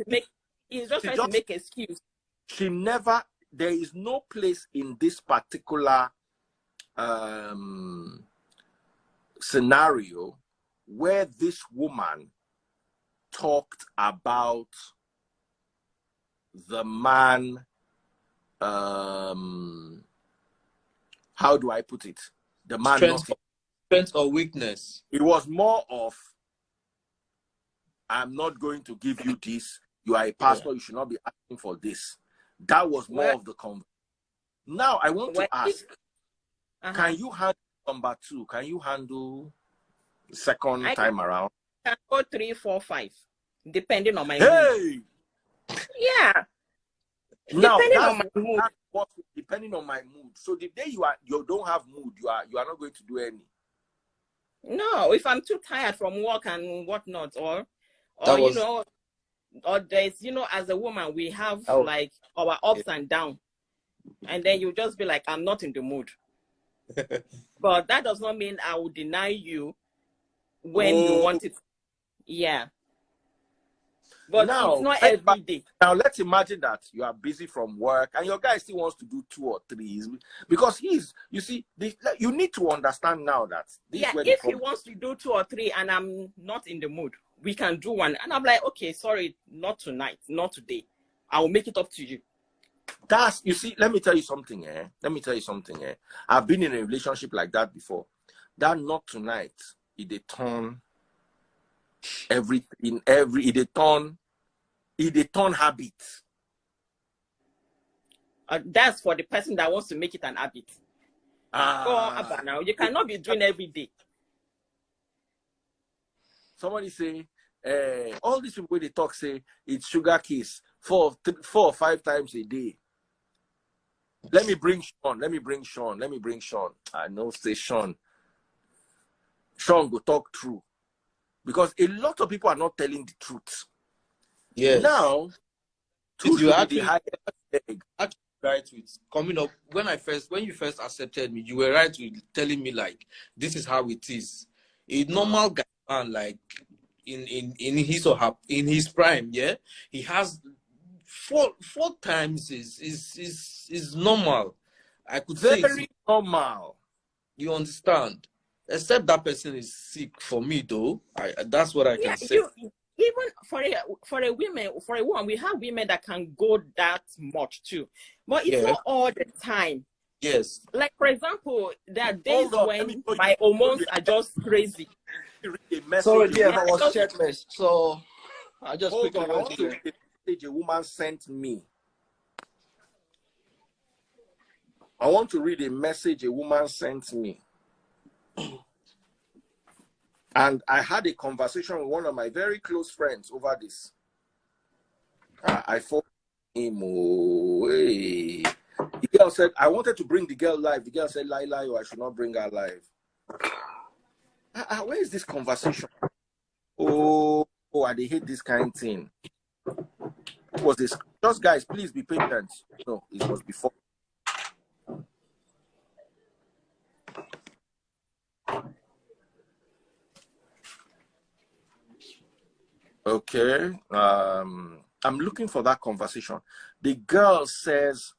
to make excuse. She never. There is no place in this particular scenario where this woman talked about the man. How do I put it? The man strength or weakness. It was more of, I'm not going to give you this. You are a pastor. You should not be asking for this. That was more of the conversation. Now I want to ask: can you handle number 2? Can you handle second time around? I can go 3, 4, 5, depending on my mood. Yeah. Now, depending on my mood. Depending on my mood. So the day you don't have mood, you are not going to do any. No, if I'm too tired from work and whatnot, or you know, or there's, you know, as a woman we have like our ups and downs, and then you just be like, I'm not in the mood. But that does not mean I will deny you when you want it. Yeah. But now, it's not every day. Now let's imagine that you are busy from work and your guy still wants to do 2 or 3, because you see, you need to understand now that if he wants to do 2 or 3 and I'm not in the mood, we can do 1. And I'm like, okay, sorry, not tonight, not today. I will make it up to you. You see, let me tell you something, I've been in a relationship like that before. That not tonight, it turn everything, it turn habit. That's for the person that wants to make it an habit. Now you cannot be doing every day. Somebody say, all these people they talk say it's sugar kiss 4 or 5 times a day. Let me bring Sean. I know, say Sean go talk true, because a lot of people are not telling the truth. Yes. Now, you actually right with coming up when you first accepted me, you were right with telling me like this is how it is. A normal guy man, like in his or her in his prime, yeah, he has 4 times is normal. I could say very normal. You understand? Except that person is sick. For me though, that's what I can say. Even for a woman, we have women that can go that much too, but it's not all the time. Yes. Like for example, there are days when my hormones are just crazy. Sorry, dear, I was checklist, so I just quickly want to read the message a woman sent me. I want to read a message a woman sent me. And I had a conversation with one of my very close friends over this. I thought him. Hey. The girl said, I wanted to bring the girl live. The girl said, lie, or I should not bring her live. Where is this conversation? Oh, I hate this kind of thing. What was this? Just guys, please be patient. No, it was before. Okay. I'm looking for that conversation. The girl says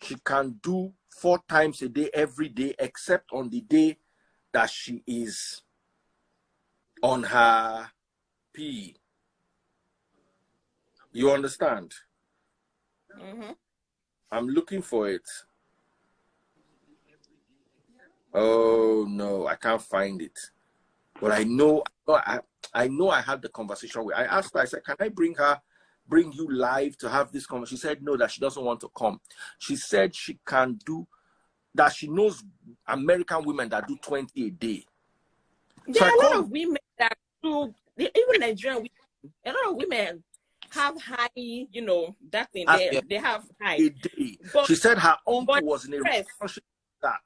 she can do 4 times a day, every day, except on the day that she is on her P. You understand? Mm-hmm. I'm looking for it. Oh no, I can't find it. But I know I had the conversation with. I asked her. I said, "Can I bring you live to have this conversation?" She said no, that she doesn't want to come. She said she can do that. She knows American women that do 20 a day. There are a lot of women that do. Even Nigerian women, a lot of women have high. You know that thing. They have high a day. But, she said her uncle was in a relationship that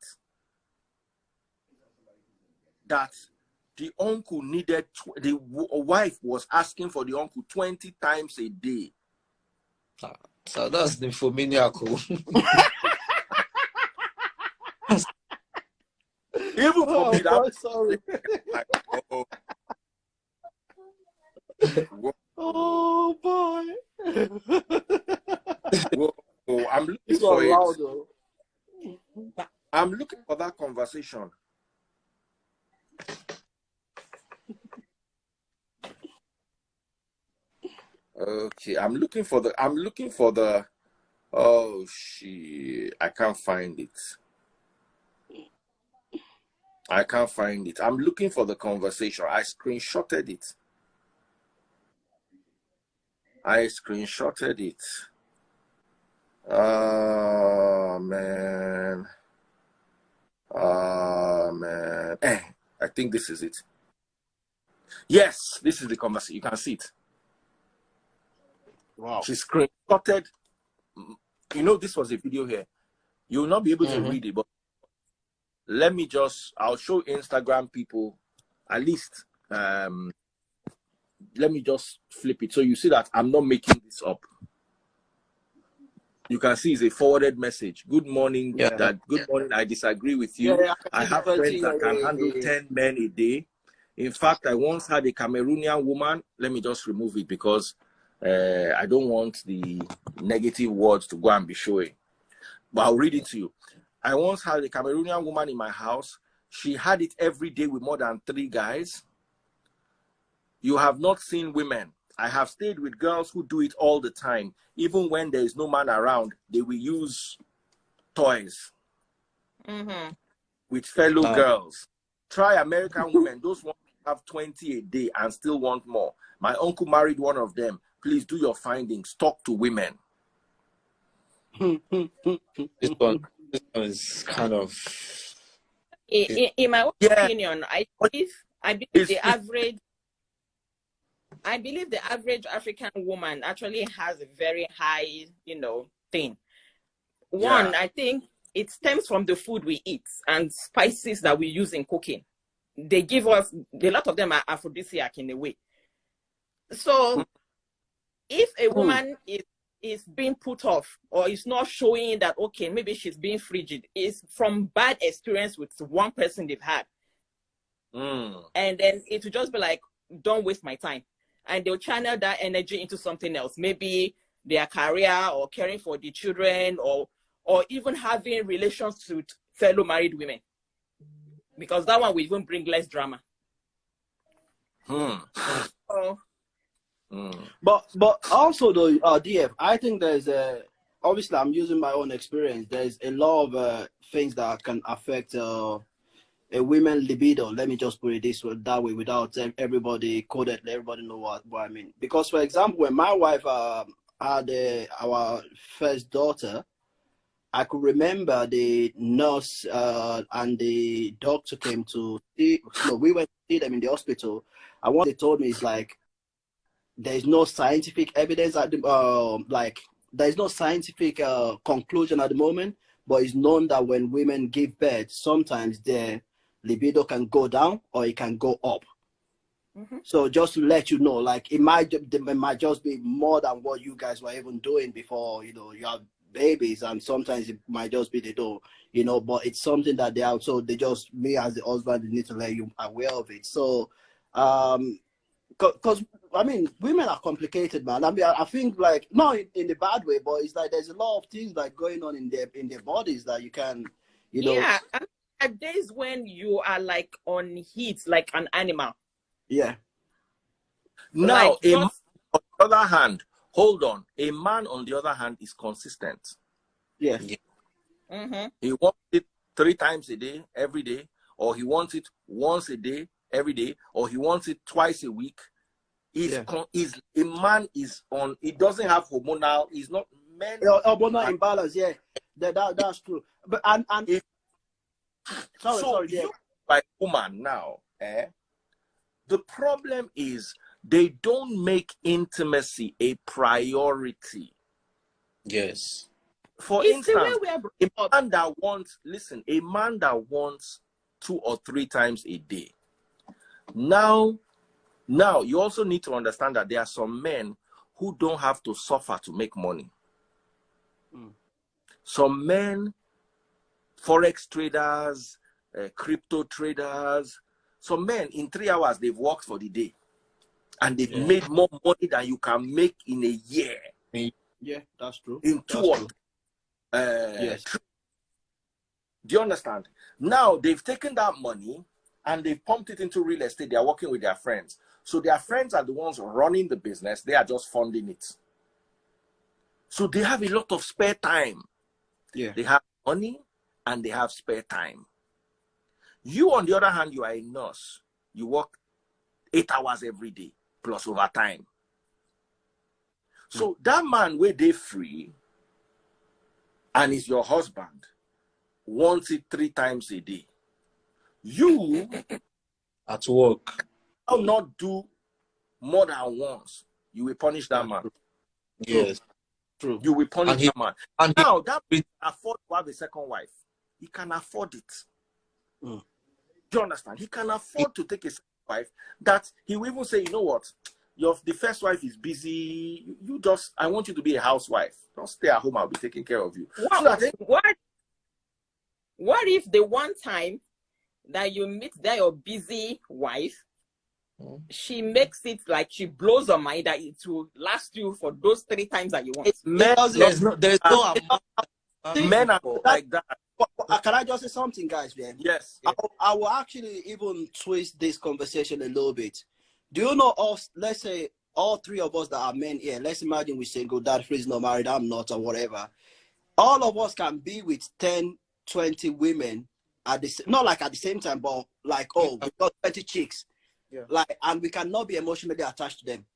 the uncle needed, the wife was asking for the uncle 20 times a day. So that's the nymphomaniac. Even for me, that sorry. Oh boy. Whoa, I'm looking for it. I'm looking for that conversation. Okay, I'm looking for the oh shit, I can't find it. I'm looking for the conversation. I screenshotted it. Oh man. I think this is it. Yes, this is the conversation. You can see it. Wow. She screenshotted. You know, this was a video here. You will not be able to read it, but let me I'll show Instagram people at least. Let me just flip it so you see that I'm not making this up. You can see it's a forwarded message. Good morning, Dad. Good morning. I disagree with you. I have friends that can handle 10 men a day. In fact, I once had a Cameroonian woman. Let me just remove it because I don't want the negative words to go and be showing. But I'll read it to you. I once had a Cameroonian woman in my house. She had it every day with more than 3 guys. You have not seen women. I have stayed with girls who do it all the time. Even when there is no man around, they will use toys with fellow girls. Try American women. Those ones have 20 a day and still want more. My uncle married one of them. Please do your findings. Talk to women. This one is kind of... In my own opinion, I believe the average African woman actually has a very high, thing. One, I think it stems from the food we eat and spices that we use in cooking. They give us, a lot of them are aphrodisiac in a way. So if a woman is being put off or is not showing that, okay, maybe she's being frigid, it's from bad experience with one person they've had. And then it will just be like, don't waste my time. And they'll channel that energy into something else, maybe their career or caring for the children or even having relations with fellow married women. Because that one will even bring less drama. But also though, DF, I think there's obviously I'm using my own experience. There's a lot of things that can affect a women libido. Let me just put it that way without everybody coded. Everybody know what I mean. Because for example, when my wife had our first daughter, I could remember the nurse and the doctor came to see. No, we went to see them in the hospital, and what they told me is like, there's no scientific evidence at the there's no scientific conclusion at the moment, but it's known that when women give birth, sometimes their libido can go down or it can go up. So just to let you know, like it might just be more than what you guys were even doing before, you have babies, and sometimes it might just be they don't, but it's something that they are. So they just, me as the husband, need to let you aware of it. So, because I mean, women are complicated, man. I mean, I think like not in the bad way, but it's like there's a lot of things like going on in their bodies that you can, Yeah, and there are days when you are like on heat, like an animal. Yeah. Now, on the other hand, hold on. A man, on the other hand, is consistent. Yeah. He wants it 3 times a day, every day, or he wants it once a day, every day, or he wants it twice a week. A man is on. He doesn't have hormonal. He's not men. Hormonal imbalance. Yeah, that's true. But and if, sorry. Yeah. By woman now, the problem is they don't make intimacy a priority. Yes. For instance, a man that wants 2 or 3 times a day. Now, you also need to understand that there are some men who don't have to suffer to make money. Some men, forex traders, crypto traders, some men in 3 hours, they've worked for the day. And they've made more money than you can make in a year. Yeah, that's true. In 2 or 3. Yes. Do you understand? Now, they've taken that money and they've pumped it into real estate. They are working with their friends. So their friends are the ones running the business. They are just funding it. So they have a lot of spare time. Yeah. They have money and they have spare time. You, on the other hand, you are a nurse. You work 8 hours every day plus overtime. So that man where they free and is your husband wants it 3 times a day. You at work shall not do more than once, you will punish that man. Yes. True. You will punish that man. And now, that man can afford to have a second wife. He can afford it. Mm. Do you understand? He can afford to take a second wife that he will even say, you know what? The first wife is busy. You just, I want you to be a housewife. Don't stay at home. I'll be taking care of you. What, so that what if the one time that you meet your busy wife, she makes it like she blows your mind that it will last you for those 3 times that you want? There's no men are like that. Can I just say something, guys? Man? Yes. I will actually even twist this conversation a little bit. Do you know us? Let's say all 3 of us that are men here. Let's imagine we single. That Free is not married. I'm not, or whatever. All of us can be with 10, 20 women at the not like at the same time, but like we got 20 chicks. Yeah. Like, and we cannot be emotionally attached to them.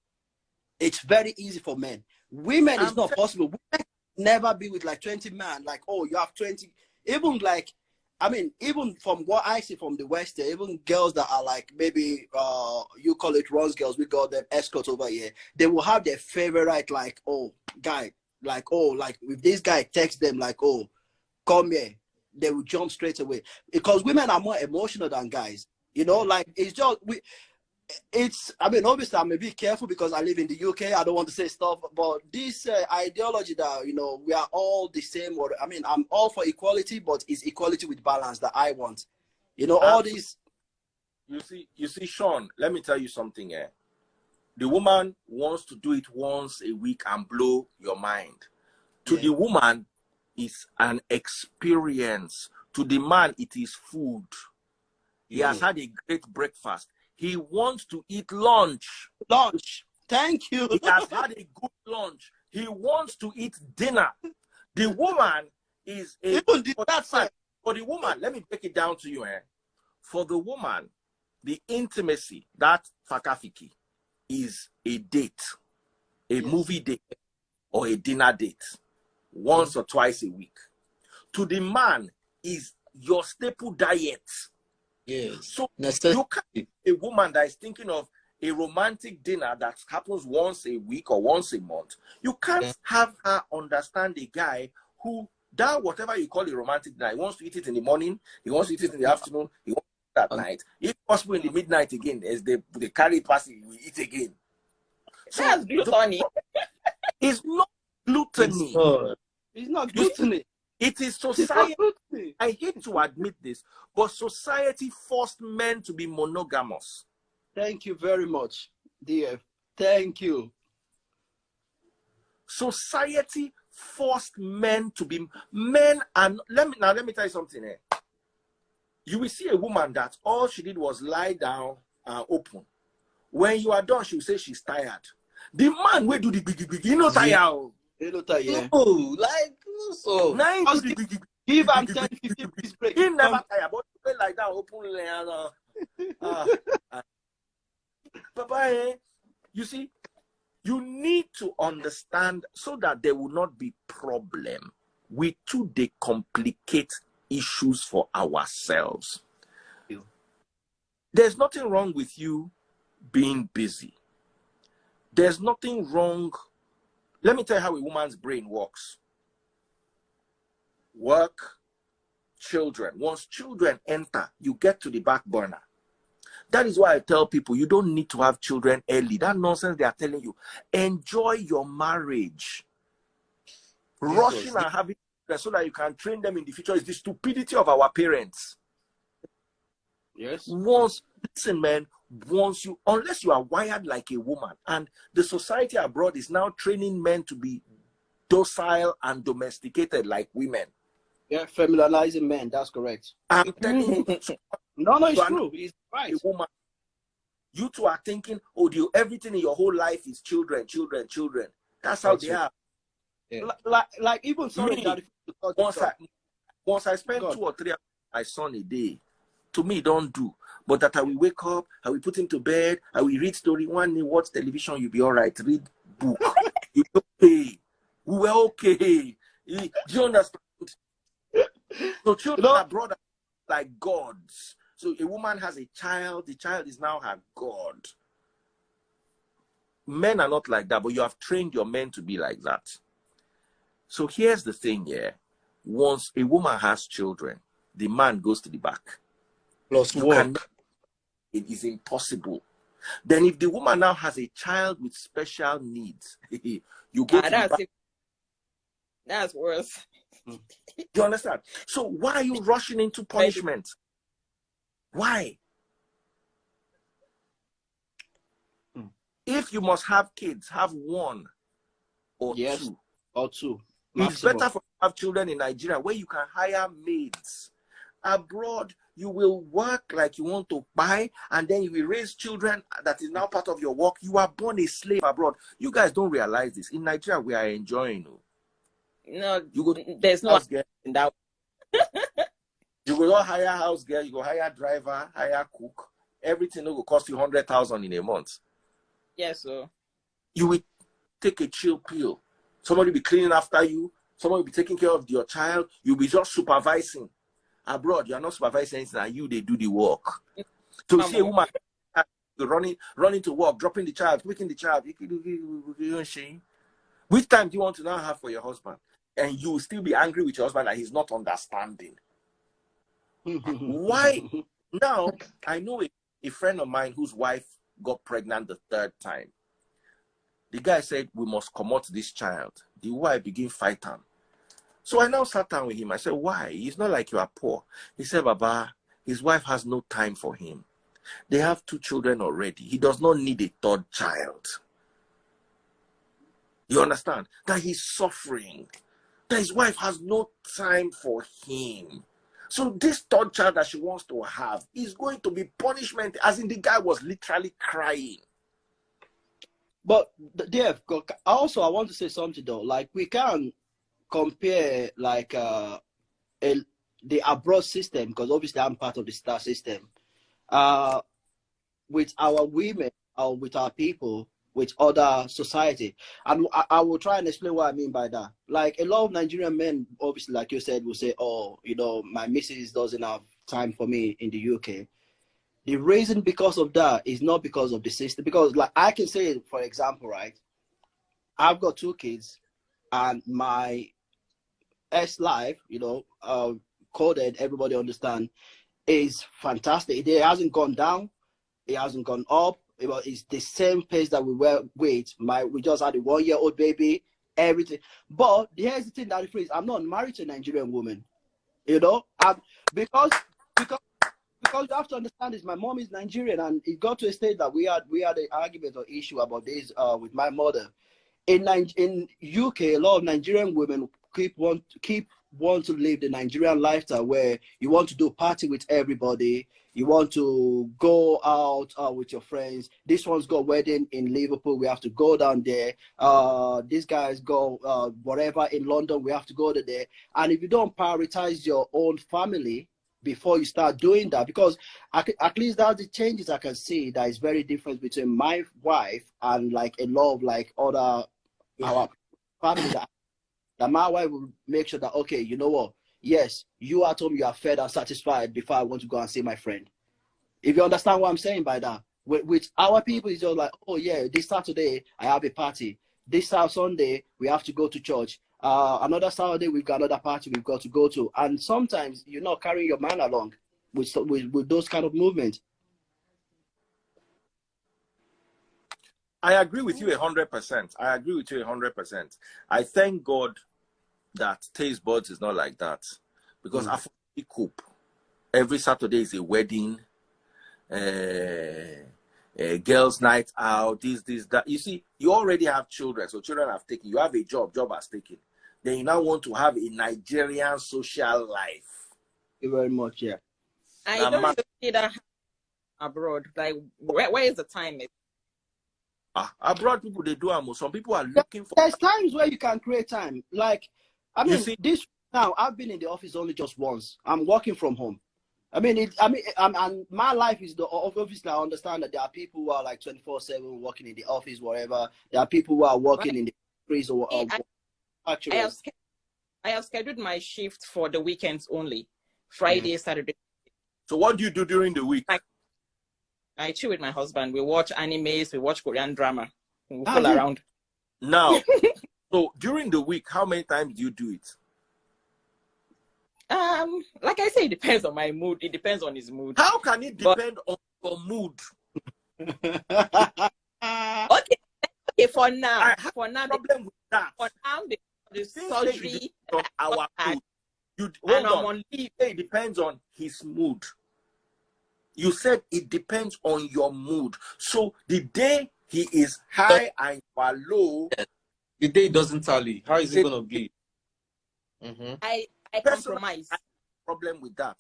It's very easy for men. Women, it's not possible. Women never be with like 20 men. Like, oh, you have 20. Even like, I mean, even from what I see from the West, even girls that are like maybe you call it R0unds girls, we call them escorts over here. They will have their favorite like, oh, guy, like, oh, like if this guy texts them like, oh, come here, they will jump straight away because women are more emotional than guys. You know, like it's just I mean, obviously I'm a bit careful because I live in the UK. I don't want to say stuff, but this ideology that, you know, we are all the same, or I mean, I'm all for equality, but it's equality with balance that I want. You know, all these. You see, Sean, let me tell you something here. The woman wants to do it once a week and blow your mind. To the woman, it's an experience. To the man, it is food. He has had a great breakfast. He wants to eat lunch. Lunch. Thank you. He has had a good lunch. He wants to eat dinner. The woman is a... For the woman, let me break it down to you. For the woman, the intimacy, that fakafiki, is a date, a movie date, or a dinner date, once or twice a week. To the man, is your staple diet. Yes. So you can't be a woman that is thinking of a romantic dinner that happens once a week or once a month. You can't have her understand a guy who, that whatever you call a romantic dinner, he wants to eat it in the morning, he wants to eat it in the afternoon, he wants to eat it at night. If possible in the midnight again, as they carry it past, we eat again. So that's gluttony. It's not gluttony. It's not gluttony. It is society. I hate to admit this, but society forced men to be monogamous. Thank you very much, DF. Thank you. Society forced men to be men, and let me tell you something here. You will see a woman that all she did was lie down and open. When you are done, she will say she's tired. The man will do the big, you know, tired. Oh, like so. Give him 10, 15 minutes break. He never tired, but like that, open. Papa, you see, you need to understand so that there will not be problem. We too they complicate issues for ourselves. There's nothing wrong with you being busy. There's nothing wrong. Let me tell you how a woman's brain works. Work, children. Once children enter, you get to the back burner. That is why I tell people you don't need to have children early. That nonsense they are telling you. Enjoy your marriage. Rushing and having children so that you can train them in the future is the stupidity of our parents. Yes. Listen, man, unless you are wired like a woman, and the society abroad is now training men to be docile and domesticated like women. Yeah, feminizing men, that's correct. I'm telling you. No, it's true. It's right. A woman. You two are thinking, oh, everything in your whole life is children. That's how they are. Yeah. Like even sorry, once I spend 2 or 3 hours with my son a day, to me, don't do. But that I will wake up, I will put him to bed, I will read story. One day, watch television, you'll be all right. Read book. You'll be okay. We were okay. Do you understand? So children are brought up like gods. So a woman has a child, the child is now her God. Men are not like that, but you have trained your men to be like that. So here's the thing here. Once a woman has children, the man goes to the back. Plus work. It is impossible. Then if the woman now has a child with special needs, you go to the back. That's worse. You understand? So why are you rushing into punishment? Why? If you must have kids, have one or two. Or two. It's better for you to have children in Nigeria where you can hire maids. Abroad, you will work like you want to buy, and then you will raise children that is now part of your work. You are born a slave abroad. You guys don't realize this. In Nigeria, we are enjoying. No, you go there's no in that. You go hire house girl, you go hire driver, hire cook. Everything will cost you 100,000 in a month. Yes, sir. You will take a chill pill. Somebody will be cleaning after you. Somebody will be taking care of your child. You'll be just supervising. Abroad, you are not supervising anything, and you, they do the work. So you see a woman running to work, dropping the child, picking the child. Which time do you want to now have for your husband? And you will still be angry with your husband that he's not understanding. Why? Now, I know a friend of mine whose wife got pregnant the third time. The guy said, we must come out this child. The wife began fighting. So I now sat down with him. I said, why? It's not like you are poor. He said, Baba, his wife has no time for him. They have 2 children already. He does not need a 3rd child. You understand? That he's suffering. That his wife has no time for him. So this 3rd child that she wants to have is going to be punishment, as in the guy was literally crying. But Dave, also I want to say something though. Like, we can't compare like the abroad system, because obviously I'm part of the star system, with our women or with our people, with other society. And I will try and explain what I mean by that. Like, a lot of Nigerian men, obviously, like you said, will say, oh, you know, my missus doesn't have time for me in the UK. The reason because of that is not because of the system. Because, like, I can say, for example, right, I've got 2 kids, and my ex-life, you know, coded, everybody understand, is fantastic. It hasn't gone down. It hasn't gone up. It's the same pace that we were with. We just had a 1-year-old baby, everything. But here's the thing that is, I'm not married to a Nigerian woman, you know, because you have to understand this. My mom is Nigerian, and it got to a stage that we had an argument or issue about this with my mother. In UK, a lot of Nigerian women want to live the Nigerian lifestyle where you want to do party with everybody. You want to go out with your friends. This one's got wedding in Liverpool. We have to go down there. These guys go whatever in London. We have to go there. And if you don't prioritize your own family before you start doing that, because at least that's the changes I can see that is very different between my wife and like a lot of like other our family, that my wife will make sure that, okay, you know what, yes, you at home, you are fed and satisfied before I want to go and see my friend. If you understand what I'm saying by that, with our people, it's just like, oh yeah, this Saturday I have a party, this Sunday we have to go to church, another Saturday we've got another party we've got to go to. And sometimes you're not carrying your man along with those kind of movements. I agree with you 100%. I agree with you 100%. I thank God that Taste Buds is not like that, because after the coop, every Saturday is a wedding, a girls' night out, this, that. You see, you already have children, so children have taken. You have a job has taken. Then you now want to have a Nigerian social life. Thank you very much, yeah. I don't even see that abroad. Like, where is the time? Abroad people, they do almost. Some people are looking for. There's times where you can create time. Like, I mean, this now I've been in the office only just once. I'm working from home. And my life is obviously I understand that there are people who are like 24/7 working in the office, whatever. There are people who are working in the factories or actually. I have scheduled my shift for the weekends only, Friday, Saturday. So what do you do during the week? I chill with my husband. We watch animes, we watch Korean drama. We fool around. Now, so during the week, how many times do you do it? Like I say, it depends on my mood. It depends on his mood. How can it depend on your mood? Okay, for now. For now, problem with that. For now, the surgery on our mood. Hold on. It depends on his mood. You said it depends on your mood. So the day he is high and you are low, the day doesn't tally. How is it going to be? I compromise. I have a problem with that.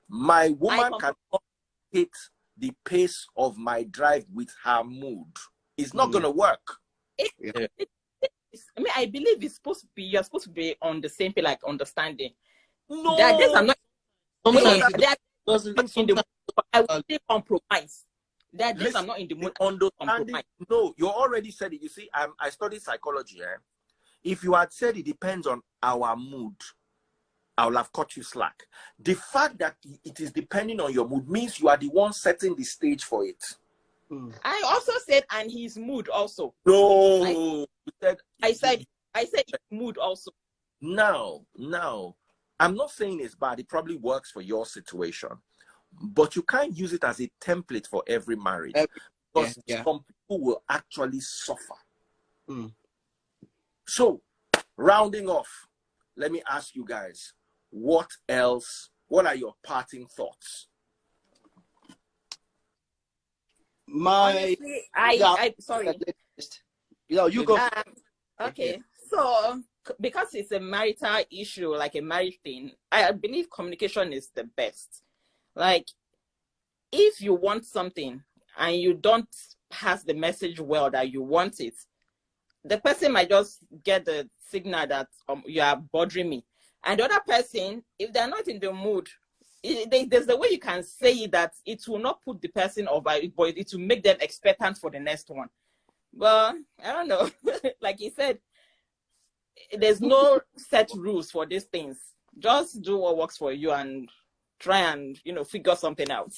My woman cannot hit the pace of my drive with her mood. It's not going to work. I believe you're supposed to be on the same page, like understanding. No, there are days I'm not. Sometimes I will still compromise. There are days I'm not in the mood. Understanding. No, you already said it. You see, I studied psychology. If you had said it depends on our mood, I will have cut you slack. The fact that it is depending on your mood means you are the one setting the stage for it. I also said, and his mood also. No, I said his mood also. Now, I'm not saying it's bad. It probably works for your situation, but you can't use it as a template for every marriage because some people will actually suffer. So, rounding off, let me ask you guys, what else? What are your parting thoughts? Honestly, sorry. You go. Okay, so because it's a marital issue, like a marriage thing, I believe communication is the best. Like, if you want something and you don't pass the message well that you want it, the person might just get the signal that you are bothering me. And the other person, if they're not in the mood, there's the way you can say it that it will not put the person over, but it will make them expectant for the next one. But I don't know. Like you said, there's no set rules for these things. Just do what works for you and try and, figure something out.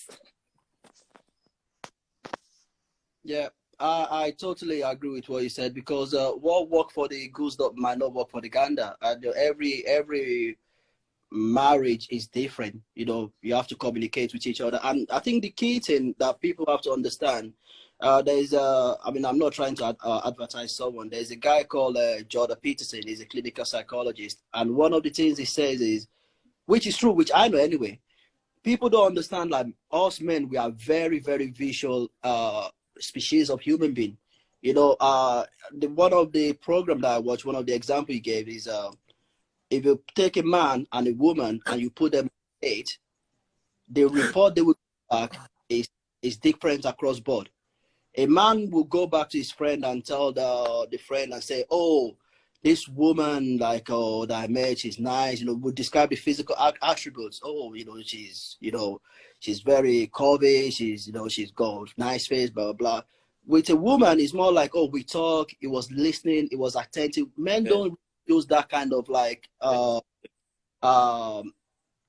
Yeah, I totally agree with what you said, because what worked for the goose might not work for the gander. And every marriage is different. You have to communicate with each other. And I think the key thing that people have to understand, there's I'm not trying to advertise someone. There's a guy called Jordan Peterson. He's a clinical psychologist. And one of the things he says is, which is true, which I know anyway, people don't understand, like, us men, we are very, very visual species of human being. One of the program that I watched, one of the example he gave is, if you take a man and a woman and you put them on a date, the report they will back is different across board. A man will go back to his friend and tell the friend and say, oh, this woman, that I met, she's nice, would describe the physical attributes. Oh, she's very curvy, she's got nice face, blah, blah, blah. With a woman, it's more like, oh, we talk, it was listening, it was attentive. Men don't use that kind of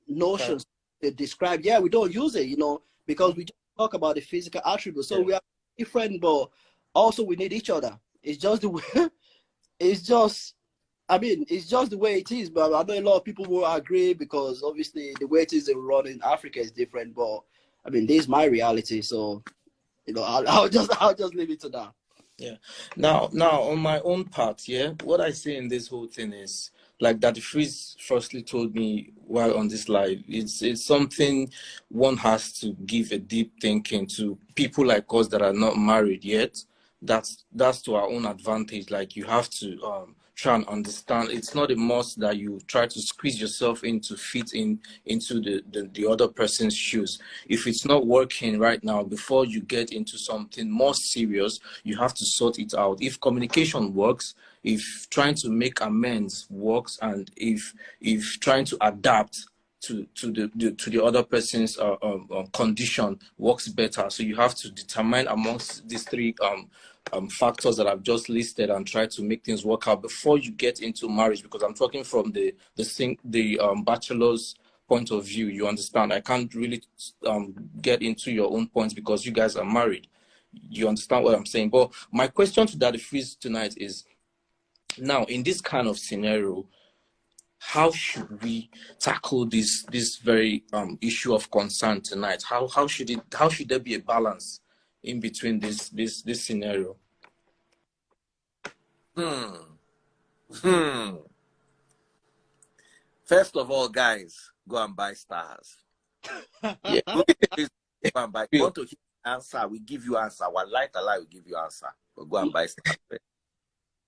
notions to describe. Yeah, we don't use it, because we just talk about the physical attributes. So we are different, but also we need each other. It's just the way it's just the way it is. But I know a lot of people will agree, because obviously the way it is run in Africa is different. But this is my reality, so I'll just leave it to that. Yeah. Now on my own part, what I say in this whole thing is, like Daddy Freeze firstly told me while on this live, it's something one has to give a deep thinking to people like us that are not married yet. That's to our own advantage. Like, you have to try and understand. It's not a must that you try to squeeze yourself in to fit into the other person's shoes. If it's not working right now, before you get into something more serious, you have to sort it out. If communication works, if trying to make amends works, and if trying to adapt to the other person's condition works better. So you have to determine amongst these three factors that I've just listed and try to make things work out before you get into marriage. Because I'm talking from the bachelor's point of view. You understand? I can't really get into your own points because you guys are married. You understand what I'm saying? But my question to Daddy Freeze tonight is, now in this kind of scenario, how should we tackle this very issue of concern tonight? How should there be a balance in between this scenario? First of all, guys, go and buy stars. Yeah. Go and buy. You want to hear answer? We give you answer. One light a lie, we give you answer. But go and buy stars.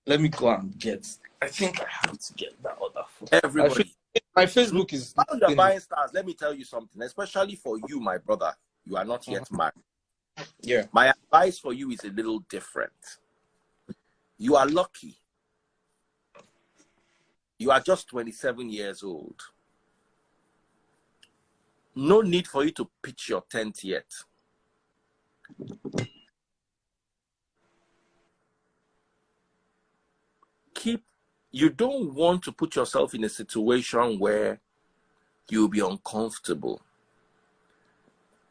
Let me go and get. I think I have to get that other phone. Everybody. My Facebook is. While you're buying stars, let me tell you something, especially for you, my brother. You are not yet married. Yeah. My advice for you is a little different. You are lucky. You are just 27 years old. No need for you to pitch your tent yet. You don't want to put yourself in a situation where you'll be uncomfortable.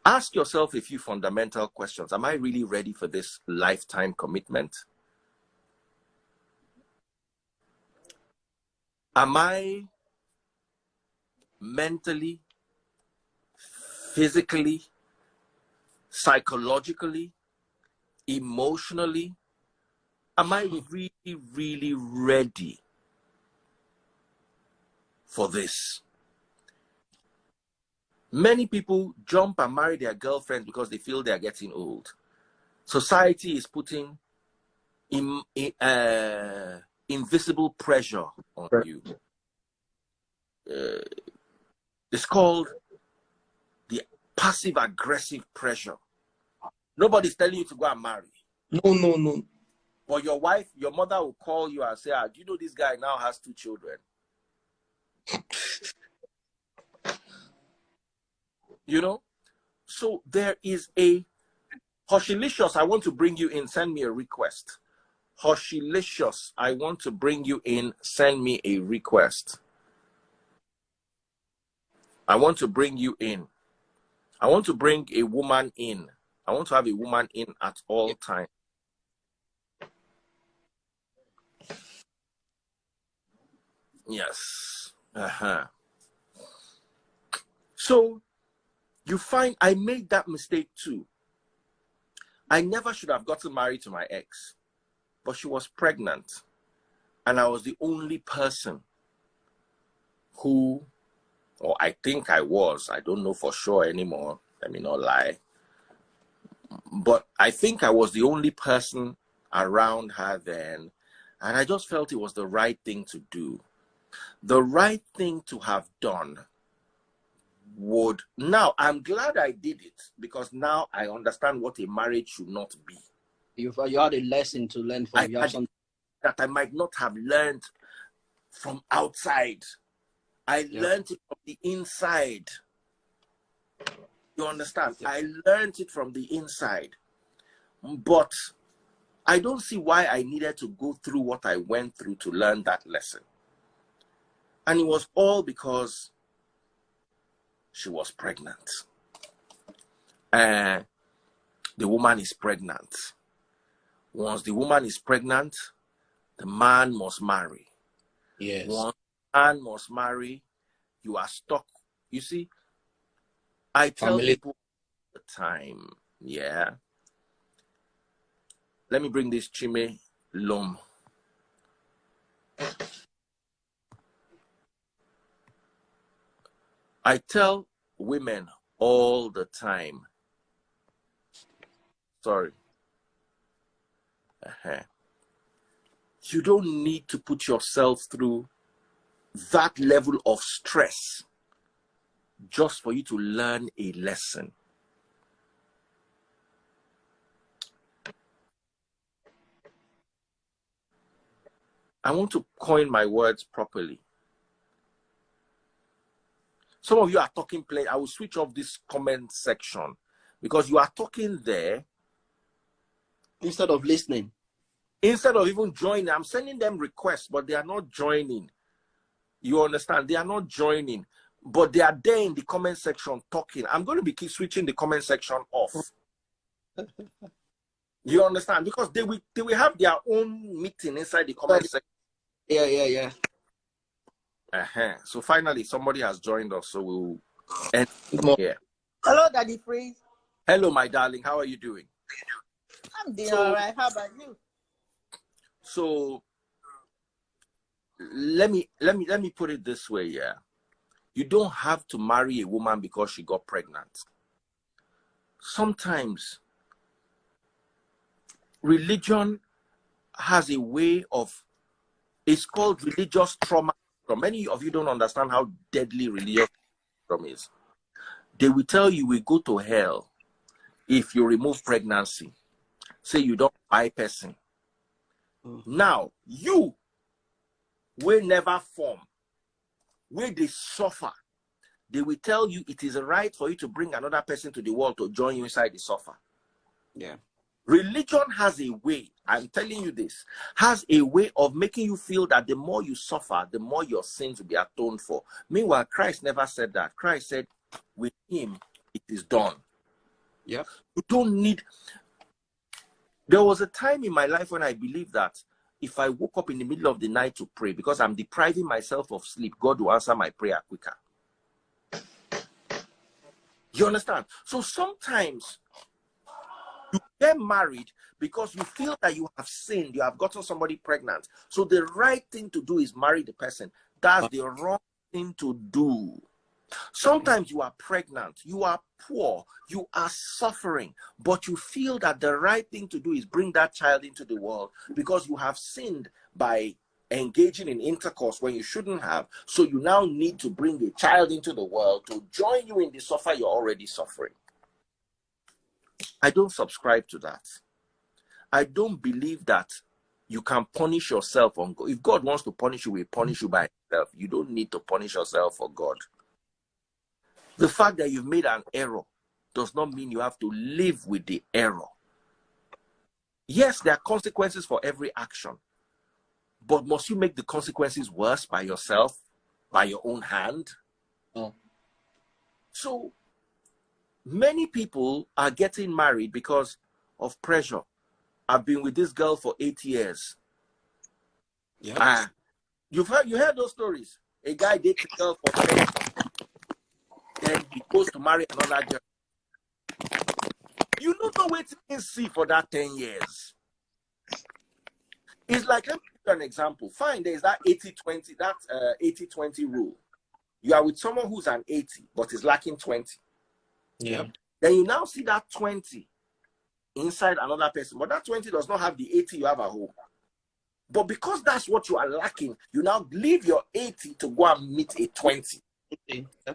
Ask yourself a few fundamental questions. Am I really ready for this lifetime commitment? Am I mentally, physically, psychologically, emotionally, am I really, really ready for this? Many people jump and marry their girlfriends because they feel they are getting old. Society is putting invisible pressure on you. It's called the passive-aggressive pressure. Nobody's telling you to go and marry. No. But your wife, your mother will call you and say, do you know this guy now has 2 children? You know? So there is a Hushilicious, I want to bring you in, send me a request. Hushilicious, I want to bring you in, send me a request. I want to bring you in. I want to bring a woman in. I want to have a woman in at all times. Yes. So you find I made that mistake too. I never should have gotten married to my ex, but she was pregnant, and I was the only person who, or I think I was, I don't know for sure anymore, let me not lie, but I think I was the only person around her then, and I just felt it was the right thing to do. The right thing to have done would, now I'm glad I did it, because now I understand what a marriage should not be. You had a lesson to learn from that I might not have learned from outside. I learned it from the inside. You understand? I learned it from the inside. But I don't see why I needed to go through what I went through to learn that lesson. And it was all because she was pregnant. The woman is pregnant. Once the woman is pregnant, the man must marry. Yes. Once the man must marry, you are stuck. You see, I tell people all the time, yeah. Let me bring this Chime Lom. I tell women all the time, sorry, you don't need to put yourself through that level of stress just for you to learn a lesson. I want to coin my words properly. Some of you are talking plain. I will switch off this comment section because you are talking there instead of listening. Instead of even joining, I'm sending them requests, but they are not joining. You understand? They are not joining. but they are there in the comment section talking. I'm going to be switching the comment section off. You understand? Because they will have their own meeting inside the comment section. Yeah. So finally, somebody has joined us, so we'll end here. Hello, Daddy Freeze. Hello, my darling. How are you doing? I'm doing all right. How about you? So let me put it this way, yeah. You don't have to marry a woman because she got pregnant. Sometimes religion has a way of, it's called religious trauma. Many of you don't understand how deadly religious trauma is. They will tell you we go to hell if you remove pregnancy. Say you don't buy person. Now, you will never form. Where they suffer, they will tell you it is right for you to bring another person to the world to join you inside the suffer. Yeah. Religion has a way, I'm telling you this, has a way of making you feel that the more you suffer, the more your sins will be atoned for. Meanwhile, Christ never said that. Christ said, with him, it is done. Yeah. You don't need... There was a time in my life when I believed that if I woke up in the middle of the night to pray, because I'm depriving myself of sleep, God will answer my prayer quicker. You understand? So sometimes you get married because you feel that you have sinned, you have gotten somebody pregnant. So the right thing to do is marry the person. That's the wrong thing to do. Sometimes you are pregnant, you are poor, you are suffering, but you feel that the right thing to do is bring that child into the world because you have sinned by engaging in intercourse when you shouldn't have. So you now need to bring a child into the world to join you in the suffer you're already suffering. I don't subscribe to that. I don't believe that you can punish yourself on God. If God wants to punish you, he will punish you by himself. You don't need to punish yourself for God. The fact that you've made an error does not mean you have to live with the error. Yes, there are consequences for every action. But must you make the consequences worse by yourself, by your own hand? No. So many people are getting married because of pressure. I've been with this girl for 8 years. Yeah. You heard those stories. A guy dates a girl for 10 years. Then he goes to marry another girl. You don't know what to see for that 10 years. It's like, let me give you an example. Fine, there's that 80-20, that 80-20 rule. You are with someone who's an 80, but is lacking 20. Yeah. Then you now see that 20 inside another person, but that 20 does not have the 80 you have at home. But because that's what you are lacking, you now leave your 80 to go and meet a 20. Okay. Yeah.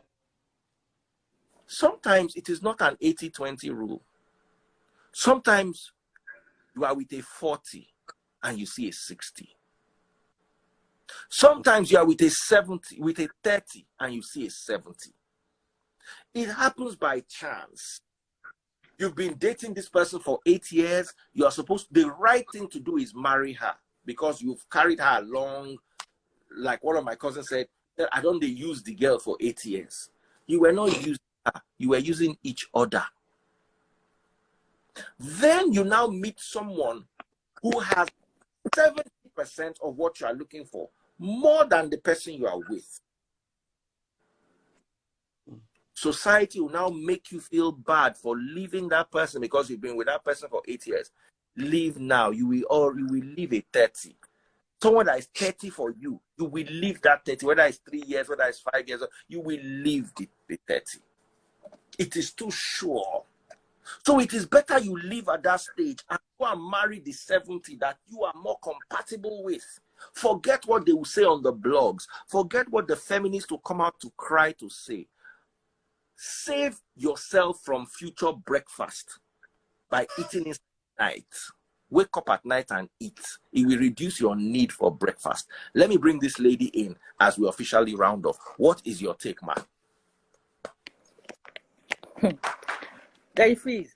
Sometimes it is not an 80-20 rule. Sometimes you are with a 40 and you see a 60. Sometimes you are with a 70, with a 30 and you see a 70. It happens by chance. You've been dating this person for 8 years. You are supposed, the right thing to do is marry her because you've carried her along. Like one of my cousins said, I don't use the girl for 8 years. You were not using her. You were using each other. Then you now meet someone who has 70% of what you are looking for, more than the person you are with. Society will now make you feel bad for leaving that person because you've been with that person for 8 years. Leave now. You will leave a 30. Someone that is 30 for you, you will leave that 30, whether it's 3 years, whether it's 5 years, you will leave the 30. It is too sure. So it is better you live at that stage and go and marry the 70 that you are more compatible with. Forget what they will say on the blogs. Forget what the feminists will come out to cry to say. Save yourself from future breakfast by eating it at night. Wake up at night and eat. It will reduce your need for breakfast. Let me bring this lady in as we officially round off. What is your take, man? They freeze.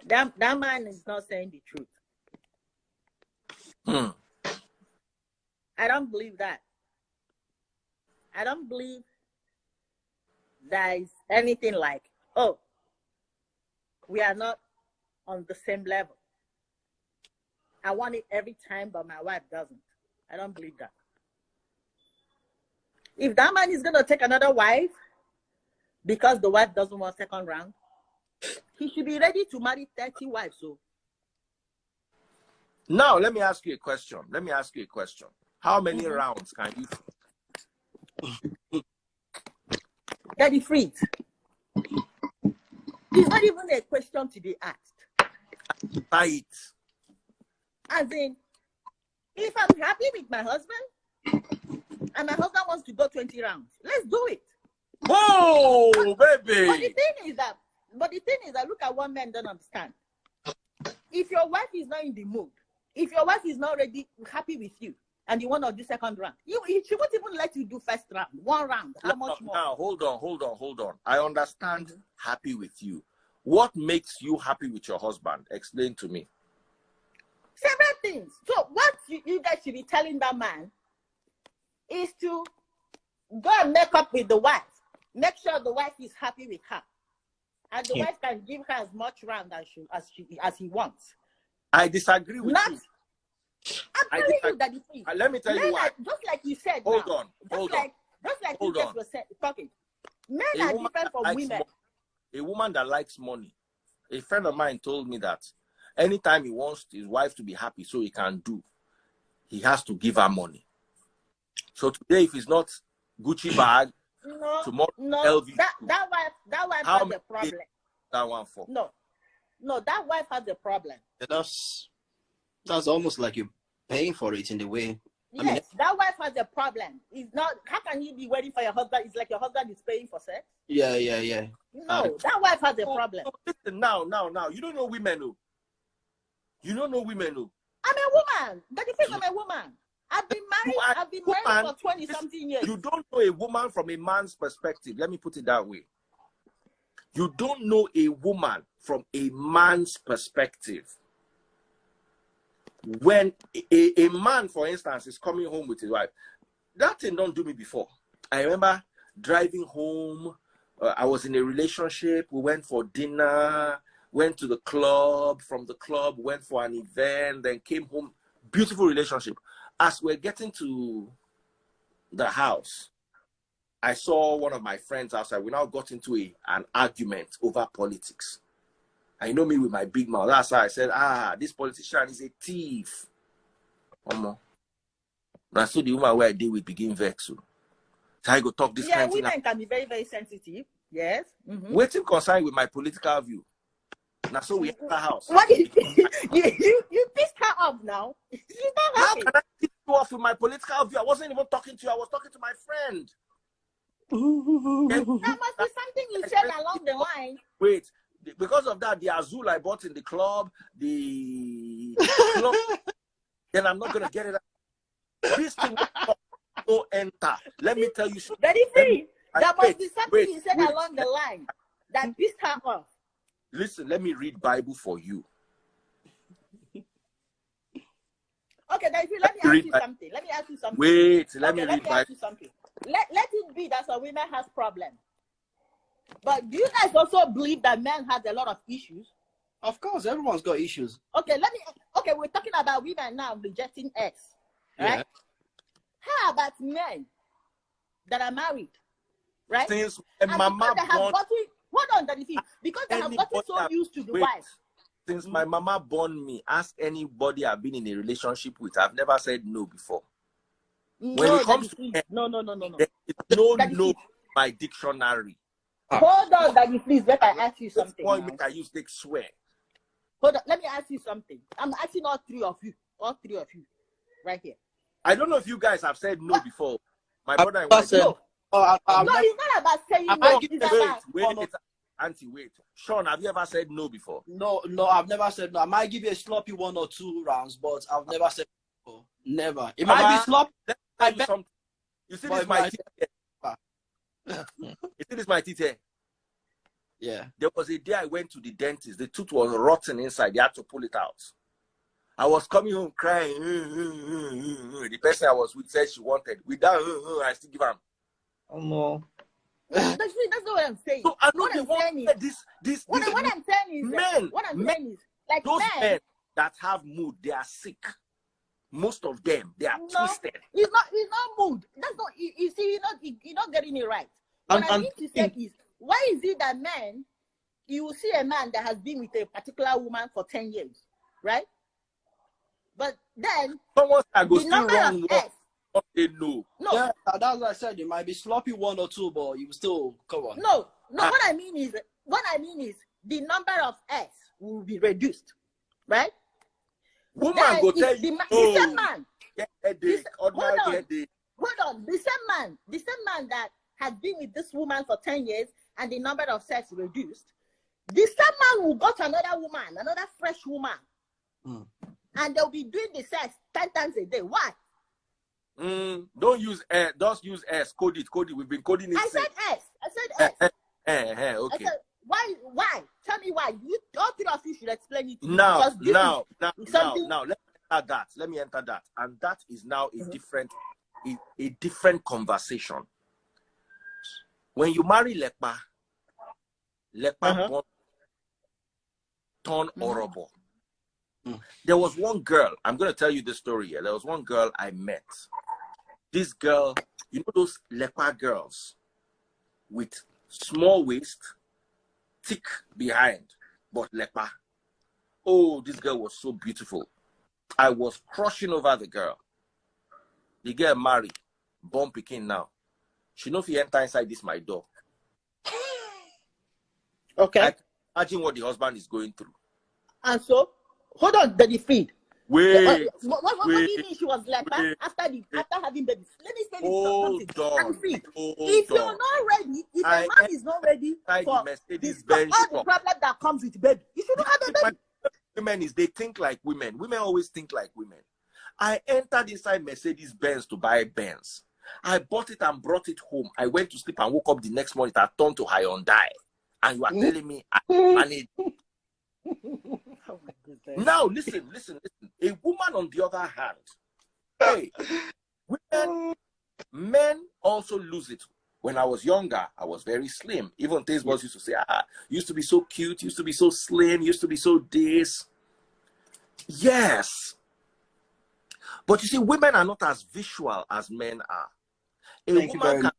That man is not saying the truth. I don't believe that. I don't believe there is anything like, oh, we are not on the same level. I want it every time, but my wife doesn't. I don't believe that. If that man is going to take another wife because the wife doesn't want second round, he should be ready to marry 30 wives. So now let me ask you a question. How many rounds can you 33? It's not even a question to be asked. Right. As in, if I'm happy with my husband and my husband wants to go 20 rounds, let's do it. Whoa, baby. But the thing is that, look at what men don't understand. If your wife is not in the mood, if your wife is not already happy with you, and you want to do second round, she won't even let you do first round, one round. How much more? Now, hold on. I understand happy with you. What makes you happy with your husband? Explain to me. Several things. So what you guys should be telling that man is to go and make up with the wife. Make sure the wife is happy with her. And the wife can give her as much round as he wants. I disagree with you. I'm telling you that it is. Let me tell you why. Just like you said. Hold on. Just like you guys were talking. Men are different from women. A woman that likes money. A friend of mine told me that anytime he wants his wife to be happy so he can do, he has to give her money. So today, if it's not Gucci bag, tomorrow LV. That wife has a problem. That one for? No, that wife has a problem. That's almost like you're paying for it in the way. Yes, that wife has a problem. It's not. How can you be waiting for your husband? It's like your husband is paying for sex. Yeah. No, that wife has a problem. Listen, now. You don't know women, who? You don't know women, who? I'm a woman. That is I'm a woman. I've been married for 20-something years. You don't know a woman from a man's perspective. Let me put it that way. You don't know a woman from a man's perspective. When a man, for instance, is coming home with his wife, that thing don't do me before. I remember driving home. I was in a relationship. We went for dinner, went to the club. From the club, went for an event, then came home. Beautiful relationship. As we're getting to the house, I saw one of my friends outside. We now got into an argument over politics. And you know me with my big mouth. That's why I said, this politician is a thief. Now, so the woman where I deal with begin vex. So I go talk this kind of thing. Women can be very, very sensitive. Yes. Waiting concerned with my political view. Now, so we enter the house. What you pissed her off now? How can I piss you off with my political view? I wasn't even talking to you. I was talking to my friend. There must be something you said along the line. Wait. Because of that, the Azul I bought in the club, then I'm not going to get it out. This thing will enter. Let me tell you something. Very free. There must be something you said along the line that pissed her off. Listen, let me read Bible for you. Okay, let me ask you something. Wait, let me read Bible. Let it be that some women has problems. But do you guys also believe that men have a lot of issues? Of course, everyone's got issues. Okay, we're talking about women now rejecting X, right? Yeah. How about men that are married, right? Since mama because they have gotten so used to the wife. Since my mama born me, ask anybody I've been in a relationship with. I've never said no before. When it comes to no. No, my dictionary. Hold on, Daddy, please. Let me ask you something. I use they swear. Hold on, let me ask you something. I'm asking all three of you, right here. I don't know if you guys have said no before. My brother and wife. No, it's not about saying no. Auntie, wait. Sean, have you ever said no before? No, I've never said no. I might give you a sloppy 1 or 2 rounds, but I've never said no. Never. It might be sloppy. You see this my teeth here? You see this my teeth here? Yeah. There was a day I went to the dentist. The tooth was rotten inside. They had to pull it out. I was coming home crying. The person I was with said she wanted. Without I still give her. Oh no. That's not what I'm saying. So I know what they I'm want saying is, this. what I'm saying is, men. What I'm Men, saying is, like those men men that have mood, they are sick. Most of them, they are twisted. He's not moved. That's not. You see, you're not getting it right. What I mean to say is, why is it that men, you will see a man that has been with a particular woman for 10 years, right? But then someone that goes the still number wrong. of S. They know. No, yeah, that's what I said. You might be sloppy one or two, but you still come on. No. What I mean is the number of S will be reduced, right? Woman then go tell you, the same man. Hold on. The same man that has been with this woman for 10 years and the number of sex reduced, the same man will go to another woman, another fresh woman, and they'll be doing the sex 10 times a day. Why? Don't use S. Just use S. Code it. We've been coding it. I said S. Okay. I said, why? Tell me why. All three of you should explain it to me. Now, let me enter that. And that is now a different conversation. When you marry Lekpa turn horrible. There was one girl, I'm going to tell you the story here. There was one girl I met. This girl, you know those Lekpa girls with small waist, thick behind, but Lekpa. Oh, this girl was so beautiful. I was crushing over the girl. The girl married, born pikin now. She know if you enter inside this my door. Okay. I can imagine what the husband is going through. And so, hold on, the feed. Wait. What do you mean she was like after having babies? Let me say this something. If you're not ready, if a man is not ready for all the problem that comes with baby, you shouldn't have a baby. Women they think like women. Women always think like women. I entered inside Mercedes Benz to buy Benz. I bought it and brought it home. I went to sleep and woke up the next morning. I turned to R0unds. And you are telling me I managed. Oh my goodness. Now listen. A woman on the other hand, hey, men also lose it. When I was younger, I was very slim. Even Taste Boss used to say, used to be so cute, used to be so slim, used to be so this. Yes. But you see, women are not as visual as men are. A woman can be a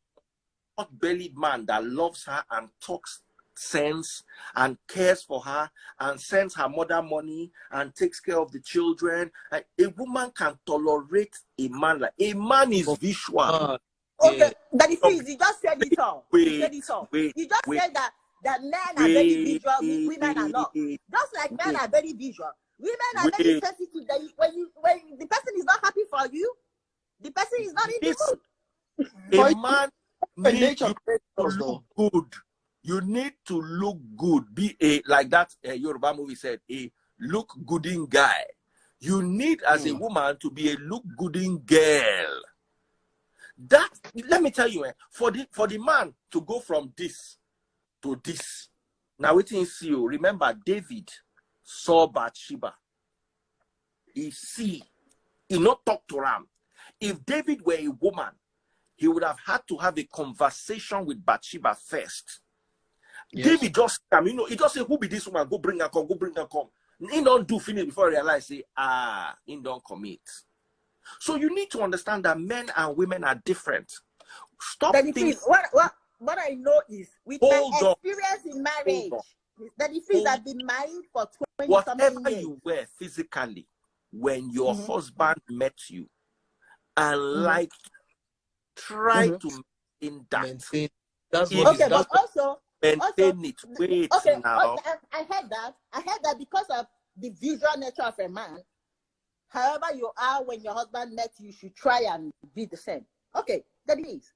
hot-bellied man that loves her and talks sense and cares for her and sends her mother money and takes care of the children. A woman can tolerate a man like a man is visual. Okay, that is you just said it all. You just said that men are very visual, women are not. Just like men are very visual, women are very sensitive. That when the person is not happy for you, the person is not in the mood. A man needs to look good. You need to look good. Be a like that Yoruba movie said, a look gooding guy. You need as a woman to be a look gooding girl. That let me tell you, for the man to go from this to this. Now wait and see you. Remember, David saw Bathsheba. He not talk to Ram. If David were a woman, he would have had to have a conversation with Bathsheba first. Yes. David just come, he just say, who be this woman? Go bring her come, He don't do finish before he realize, say, he don't commit. So you need to understand that men and women are different. Stop thinking. What I know is, with my experience in marriage, that if I've been married for 20 whatever you were physically, when your husband met you and liked, try to maintain that. Okay, but also, maintain it. Wait now. I heard that because of the visual nature of a man, however you are when your husband met you, should try and be the same. Okay, that is.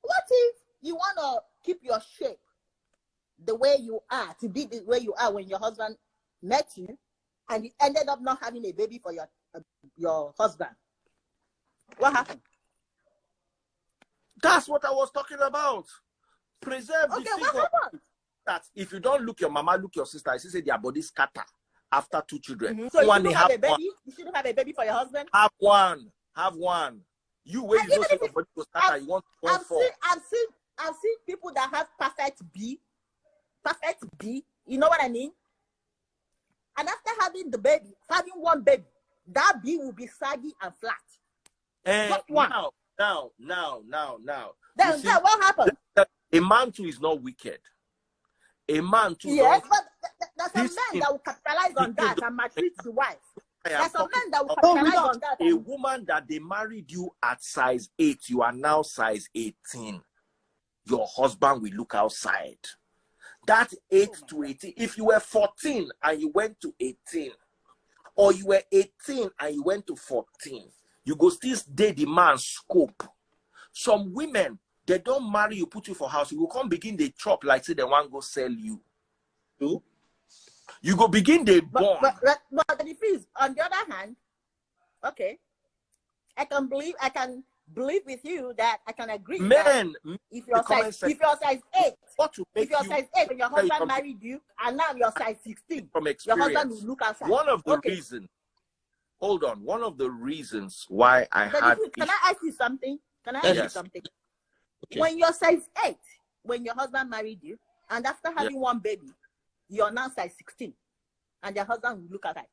What if you want to keep your shape the way you are, to be the way you are when your husband met you, and you ended up not having a baby for your husband? What happened? That's what I was talking about. Preserve the figure. What happened? That if you don't look your mama, look your sister, I see say their body scatter after 2 children. So you shouldn't have a baby? You shouldn't have a baby for your husband? Have one. You wait, you know, say your body will scatter, you want 4. I've seen people that have perfect B. You know what I mean? And after having the baby, having one baby, that B will be saggy and flat. Just one. Now. Then what happened? A man too is not wicked. A man too. Yes, but there's some men that will capitalize on that and maltreat the wife. There's some men that will capitalize on that. A woman that they married you at size 8, you are now size 18. Your husband will look outside. That 8 to 18. If you were 14 and you went to 18, or you were 18 and you went to 14, you go still date the man's scope. Some women, they don't marry you, put you for house. You will come begin the chop like say they want to go sell you. You go begin the born. But the fees, on the other hand, okay, I can believe with you that I can agree. Men, if you're size 8, and your husband married you, and now you're size 16, from experience, your husband will look outside. One of the reasons, hold on, one of the reasons why I had. Can I ask you something? Okay. When you're size 8, when your husband married you, and after having one baby, you're now size 16, and your husband will look outside.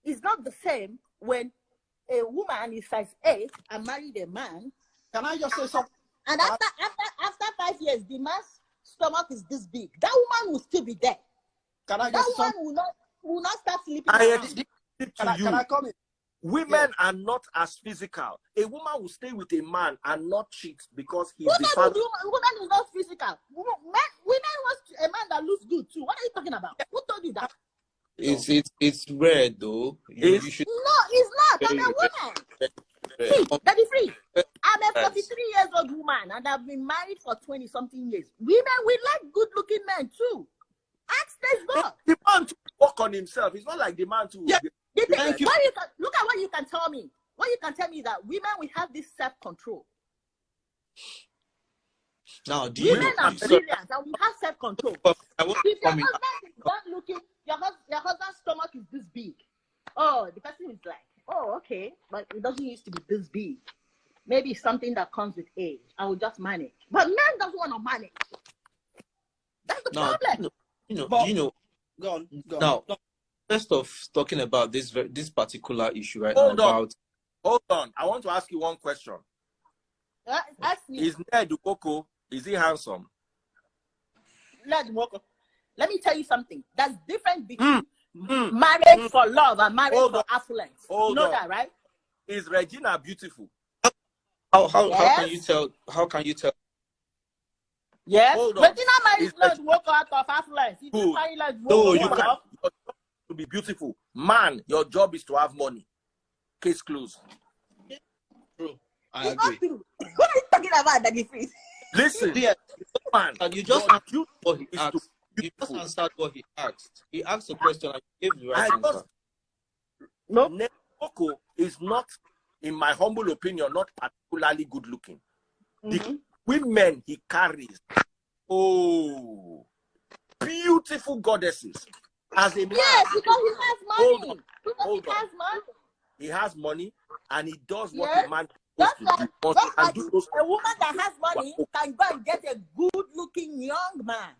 It's not the same when a woman is size 8 and married a man. Can I just say something? And after 5 years, the man's stomach is this big. That woman will still be there. Can I just that woman will not start sleeping around. Can I come in? Women are not as physical. A woman will stay with a man and not cheat because he's women the father. Women is not physical. Women want a man that looks good too. What are you talking about? Who told you that? It's rare though. You should. No, it's not. I'm a woman. See, Daddy Free. I'm a 43 years old woman and I've been married for 20-something years. Women, we like good-looking men too. Ask this dog. The man to work on himself. It's not like the man to. Yeah. Thank you. Look at what you can tell me. What you can tell me is that women, we have this self-control. Now, women are brilliant and we have self-control. If your husband is not looking, your husband's stomach is this big. Oh, the person is like, oh, okay, but it doesn't used to be this big. Maybe it's something that comes with age. I will just manage. But men doesn't want to manage. That's the problem. Go on. Now, first of talking about this particular issue right Hold now on. about. Hold on. I want to ask you one question. Ask me. Is Ned Ukoko, is he handsome? Let me tell you something. That's different between marriage for love and marriage for affluence. You know that, right? Is Regina beautiful? How can you tell? How can you tell? Yes. Regina married work out of affluence. No, you can't. To be beautiful. Man, your job is to have money. Case closed. True. I agree. True. What are you talking about, Daddy Freeze? Listen, man, you just answered what he asked. You just answered what he asked. He asked a question and you gave the right answer. No, Neko is not, in my humble opinion, not particularly good looking. The women he carries, beautiful goddesses. As a man, yes, because he has money. He has money and he does what a man a woman that has money can go and get a good-looking young man.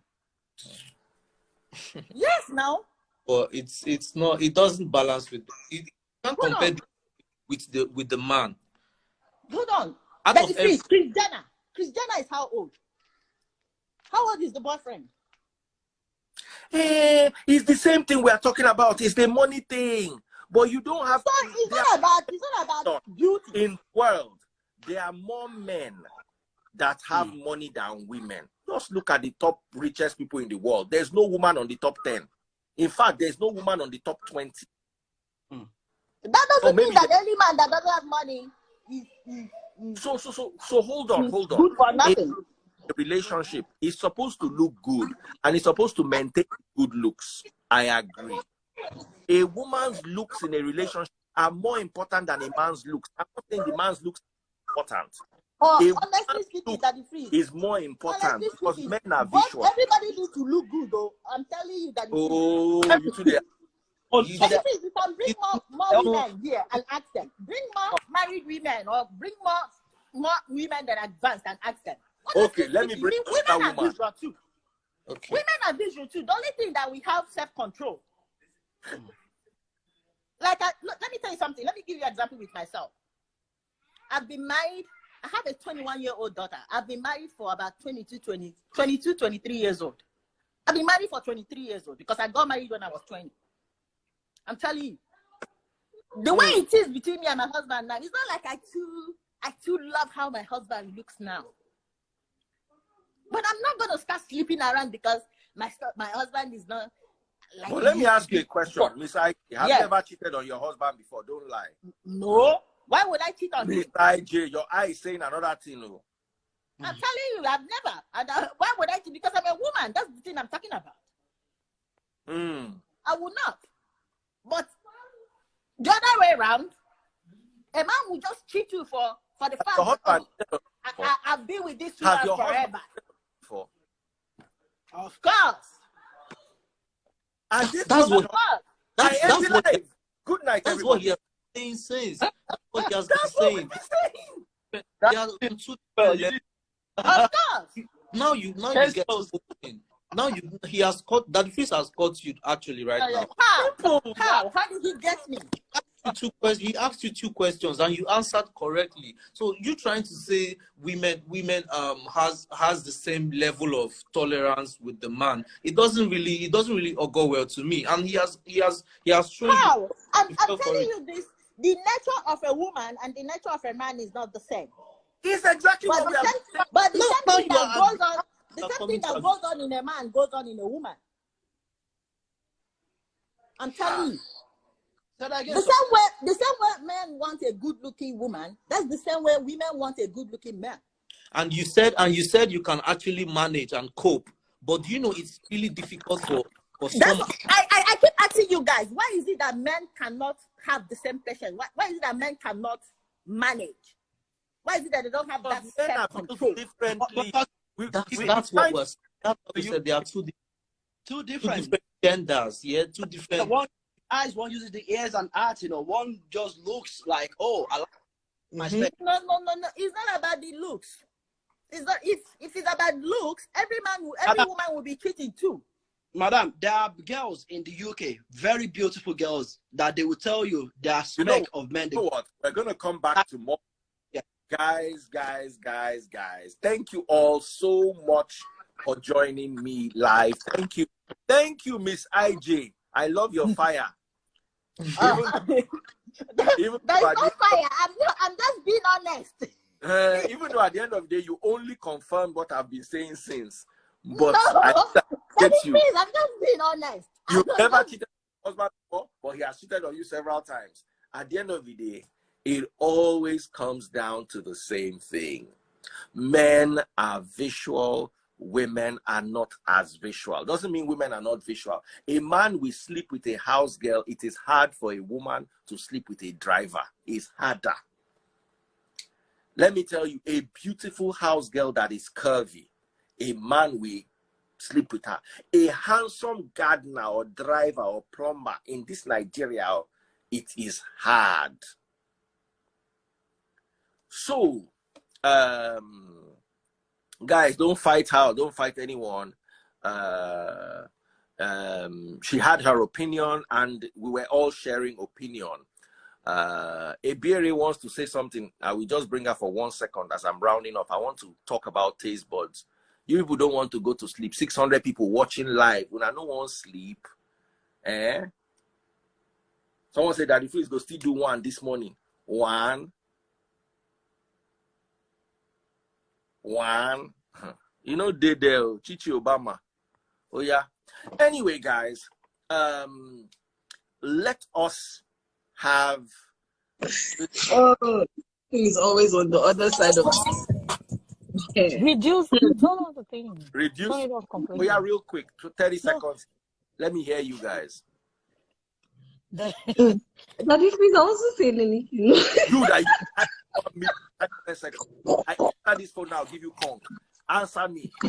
Yes, now. But it's not. It doesn't balance with. You can't compare with the man. Hold on. That is Chris Jenner. Chris Jenner is how old? How old is the boyfriend? It's the same thing we are talking about. It's the money thing. But you don't have. So it's not about beauty. In the world, there are more men that have money than women. Just look at the top richest people in the world. There's no woman on the top 10. In fact, there's no woman on the top 20. That doesn't mean that any man that doesn't have money is So hold on. Good for nothing. A relationship is supposed to look good and it's supposed to maintain good looks. I agree. A woman's looks in a relationship are more important than a man's looks. I'm not saying the man's looks are important. Honestly speaking, Daddy Free is more important because men are visual. Everybody needs to look good, though. I'm telling you, Daddy Free. You today. Daddy Free, you can bring more women here and ask them. Bring more married women or bring more women that are advanced and ask them. Okay, let me bring women are woman. visual too. Okay. Women are visual too. The only thing that we have self-control. Like, look, let me tell you something. Let me give you an example with myself. I've been married. I have a 21-year-old daughter. I've been married for about 22, 23 years old. I've been married for 23 years old because I got married when I was 20. I'm telling you. The way it is between me and my husband now, it's not like I too love how my husband looks now. But I'm not going to start sleeping around because my husband is not like... Well, let me ask you a question. Miss I, have you ever cheated on your husband before? Don't lie. No. Why would I cheat on him? Miss IJ, your eye is saying another thing. No. I'm telling you, I've never. And why would I cheat? Because I'm a woman. That's the thing I'm talking about. I will not. But the other way around, a man will just cheat you for the fact that I've been with this woman forever. Of course. And this That's what. That's what. Good night, that's everybody. What he has been saying. That's what he has been saying. Of course. Now you get spoken. Now he has caught that face has caught you actually right now. How did he get me? He asked you 2 questions and you answered correctly. So you trying to say women has the same level of tolerance with the man. It doesn't really go well to me. And he has shown how? I'm telling you this. The nature of a woman and the nature of a man is not the same. It's exactly what we are. But the same thing that goes on, the same thing that goes on in a man goes on in a woman. I'm telling you. The same way men want a good-looking woman, that's the same way women want a good-looking man. And you said you can actually manage and cope, but you know it's really difficult for some. I keep asking you guys, why is it that men cannot have the same patience? Why is it that men cannot manage? Why is it that they don't have that self-control? Differently. That's what we said. There are two different genders. Yeah, two different. One eyes, one uses the ears and heart. You know, one just looks like, oh, I like my spec. No. It's not about the looks. It's not. If it's about looks, every woman will be cheating too. Madam, there are girls in the UK, very beautiful girls, that they will tell you they are spec of men. You know what? We're gonna come back to more. Guys. Thank you all so much for joining me live. Thank you, Miss IJ. I love your fire. There's no fire. I'm just being honest. Even though at the end of the day, you only confirm what I've been saying since. But no, I get you. Please, I'm just being honest. You never cheated on your husband before, but he has cheated on you several times. At the end of the day, it always comes down to the same thing. Men are visual, women are not as visual. Doesn't mean women are not visual. A man will sleep with a house girl. It is hard for a woman to sleep with a driver. It's harder. Let me tell you, a beautiful house girl that is curvy, a man will sleep with her. A handsome gardener or driver or plumber in this Nigeria, it is hard. So, guys, don't fight her. Don't fight anyone. She had her opinion, and we were all sharing opinion. Ebere wants to say something. I will just bring her for 1 second as I'm rounding up. I want to talk about taste buds. You people don't want to go to sleep. 600 people watching live. When I don't want sleep, someone said that if we go still do one this morning. One. You know, Chichi Obama. Oh yeah. Anyway, guys, let us have. He's always on the other side of. Reduce it. Turn on the thing. Reduce. Turn it off completely. Oh yeah, real quick. 30 seconds. Let me hear you guys. But if he's also saying anything. Dude, I answer this phone now. Give you conk. Answer me. I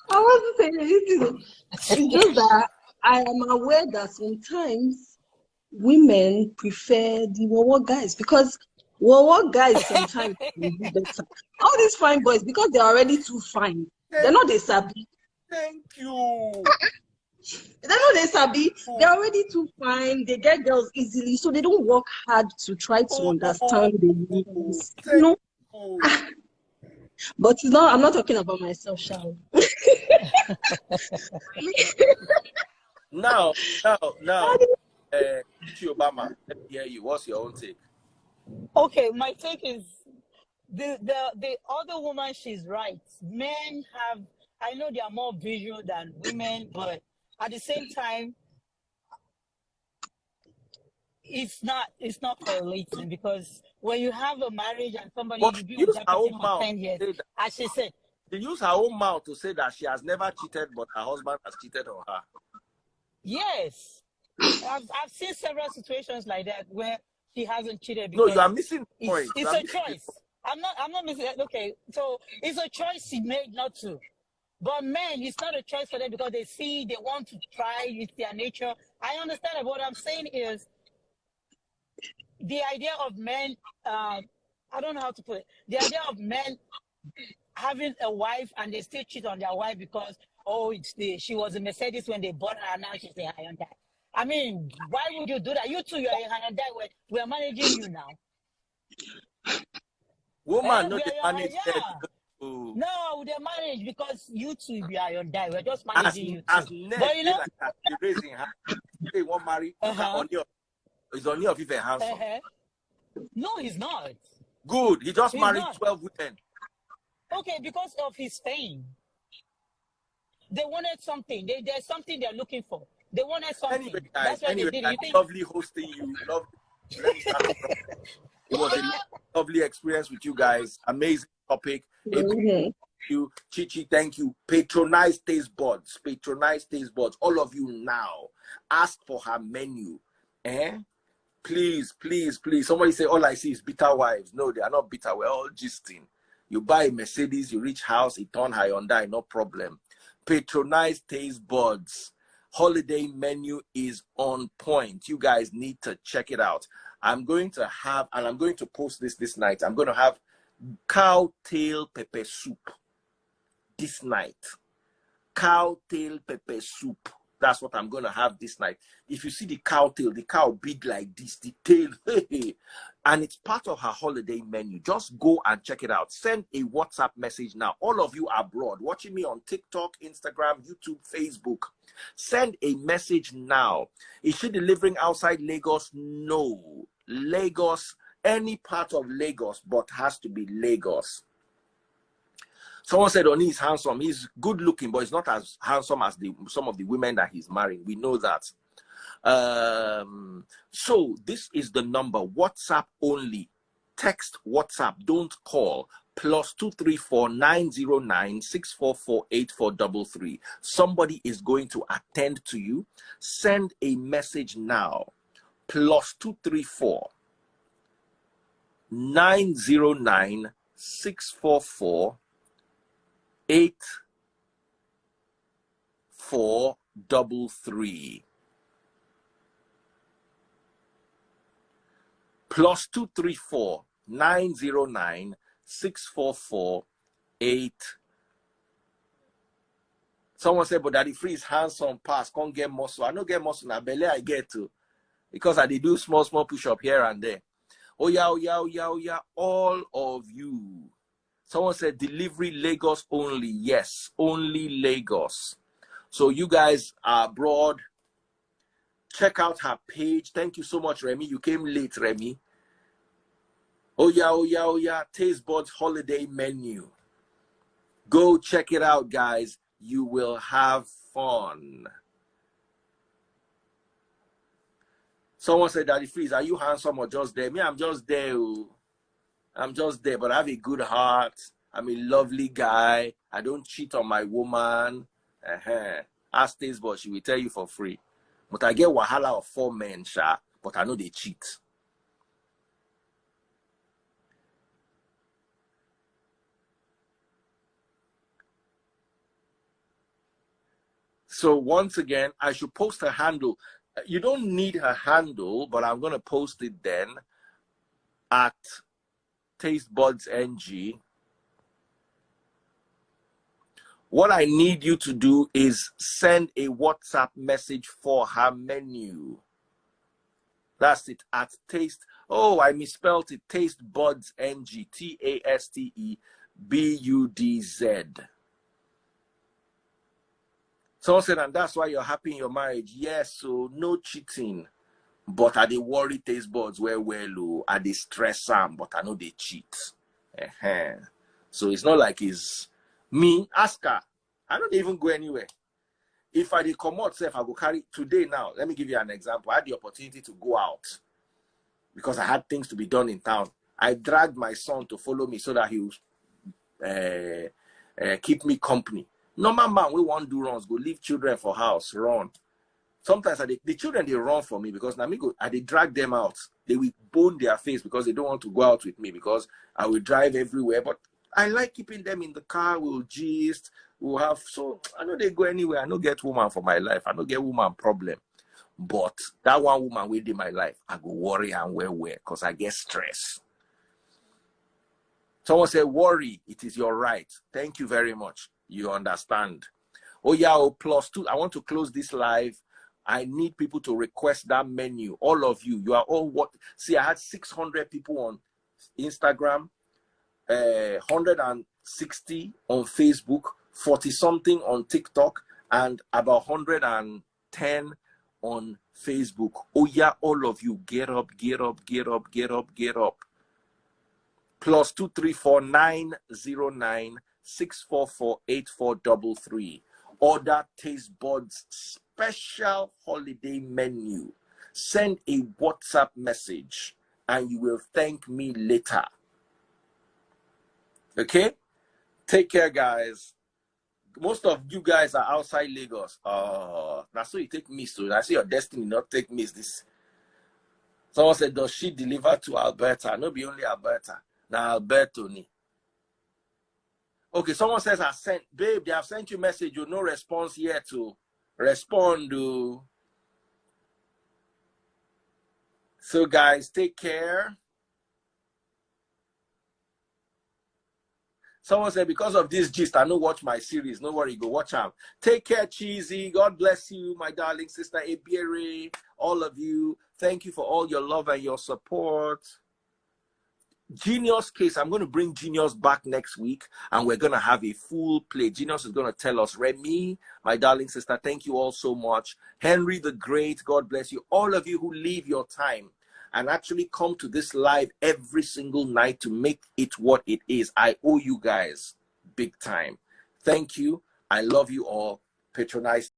wasn't saying anything. It's just that I am aware that sometimes women prefer the Wawa guys because Well, what guys sometimes will do better. All these fine boys, because they're already too fine, they're not they sabi. Thank you. They're not they sabi. They're already too fine. They get girls easily, so they don't work hard to try to understand the needs. No. But it's not. I'm not talking about myself, shall Now, Obama, let me hear you. What's your own take? Okay, my take is the other woman, she's right. Men have, I know they are more visual than women, but at the same time, it's not correlating, because when you have a marriage and somebody, But you've been use with that her person own for mouth 10 years, to say that. as she said. She used her own mouth to say that she has never cheated, but her husband has cheated on her. Yes. I've seen several situations like that where she hasn't cheated No, because you are missing the point. it's a choice. I'm not missing it. Okay, so it's a choice she made not to. But men, it's not a choice for them because they want to try, it's their nature. I understand it. What I'm saying is the idea of men, I don't know how to put it. The idea of men having a wife and they still cheat on their wife because, she was a Mercedes when they bought her, now she's a Hyundai. I mean, why would you do that? You two, you're a Hyundai. We're managing you now. Woman, no, they manage. Yeah. No, they're managed because you two, you are Hyundai. We're just managing you two. But you know, like that, raising her. They won't marry. Is only of Ife handsome. No, he's not. Good. He just married 12 women. Okay, because of his fame. They wanted something. There's something they're looking for. They wanted something. Anyway, guys, that's why they did it. Lovely hosting you. It was a lovely experience with you guys. Amazing topic. Thank you. Chichi, thank you. Patronize Taste Buds. Patronize Taste Buds. All of you now. Ask for her menu. Please, please, please. Somebody say, all I see is bitter wives. No, they are not bitter. We're all gisting. You buy a Mercedes, you reach house, it turn Hyundai, no problem. Patronize Taste Buds. Holiday menu is on point. You guys need to check it out. I'm going to have, and I'm going to post this night, I'm going to have cow tail pepper soup this night. Cow tail pepper soup. That's what I'm going to have this night. If you see the cow tail, the cow big like this, the tail, and it's part of her holiday menu. Just go and check it out. Send a WhatsApp message now. All of you abroad, watching me on TikTok, Instagram, YouTube, Facebook, send a message now. Is she delivering outside Lagos? No. Lagos, any part of Lagos, but has to be Lagos. Someone said Oni is handsome. He's good looking, but he's not as handsome as some of the women that he's marrying. We know that. So this is the number. WhatsApp only. Text WhatsApp. Don't call. +234 909 644 8433. Somebody is going to attend to you. Send a message now. +234 909 644 8433. +234 909 644 8. Someone said, but Daddy Free is handsome pass, can't get muscle. I don't get muscle now, belly I get to. Because I do small push-up here and there. Oh yeah, all of you. Someone said delivery Lagos only. Yes, only Lagos. So you guys are abroad. Check out her page. Thank you so much, Remy. You came late, Remy. Oh yeah. Taste Buds holiday menu. Go check it out, guys. You will have fun. Someone said, Daddy Freeze, are you handsome or just there? Me, I'm just there. I'm just there, but I have a good heart. I'm a lovely guy. I don't cheat on my woman. Ask Taste Buds, she will tell you for free. But I get wahala of 4 men, but I know they cheat. So once again, I should post her handle. You don't need her handle, but I'm going to post it then at Taste Buds NG. What I need you to do is send a WhatsApp message for her menu. That's it, at Taste. Oh, I misspelled it. Taste Buds NG. TASTEBUDZ. Someone said, and that's why you're happy in your marriage. Yes, so no cheating. But I dey worry Taste Buds well, I dey stress am, but I know they cheat. So it's not like it's me, ask her. I don't even go anywhere. If I dey come out, I go carry today now. Let me give you an example. I had the opportunity to go out because I had things to be done in town. I dragged my son to follow me so that he would keep me company. Normal man, we want do runs, go leave children for house, run. Sometimes the children, they run for me because now they drag them out. They will bone their face because they don't want to go out with me because I will drive everywhere. But I like keeping them in the car. We'll gist. We'll have, so I know they go anywhere. I don't get woman for my life. I don't get woman problem. But that one woman within my life, I go worry and where because I get stress. Someone said, worry, it is your right. Thank you very much. You understand. Oh yeah, +2. I want to close this live. I need people to request that menu. All of you, you are all what? See, I had 600 people on Instagram, 160 on Facebook, 40 something on TikTok, and about 110 on Facebook. Oh yeah, all of you, get up, get up, get up, get up, get up. +234 909 644 8433. Order Taste Buds special holiday menu. Send a WhatsApp message and you will thank me later. Okay? Take care, guys. Most of you guys are outside Lagos. Now so you take miss. So I see your destiny not take miss this. Someone said, does she deliver to Alberta? No, be only Alberta. Now Alberto ni. Okay, someone says, I sent, babe, they have sent you a message. You no response yet to respond to. So guys, take care. Someone said, because of this gist, I no watch my series. No worry, go watch them. Take care, Cheesy. God bless you, my darling sister Ebiere. All of you. Thank you for all your love and your support. Genius case, I'm going to bring Genius back next week and we're going to have a full play. Genius is going to tell us. Remy, my darling sister, thank you all so much. Henry the Great, God bless you. All of you who leave your time and actually come to this live every single night to make it what it is. I owe you guys big time. Thank you. I love you all. Patronize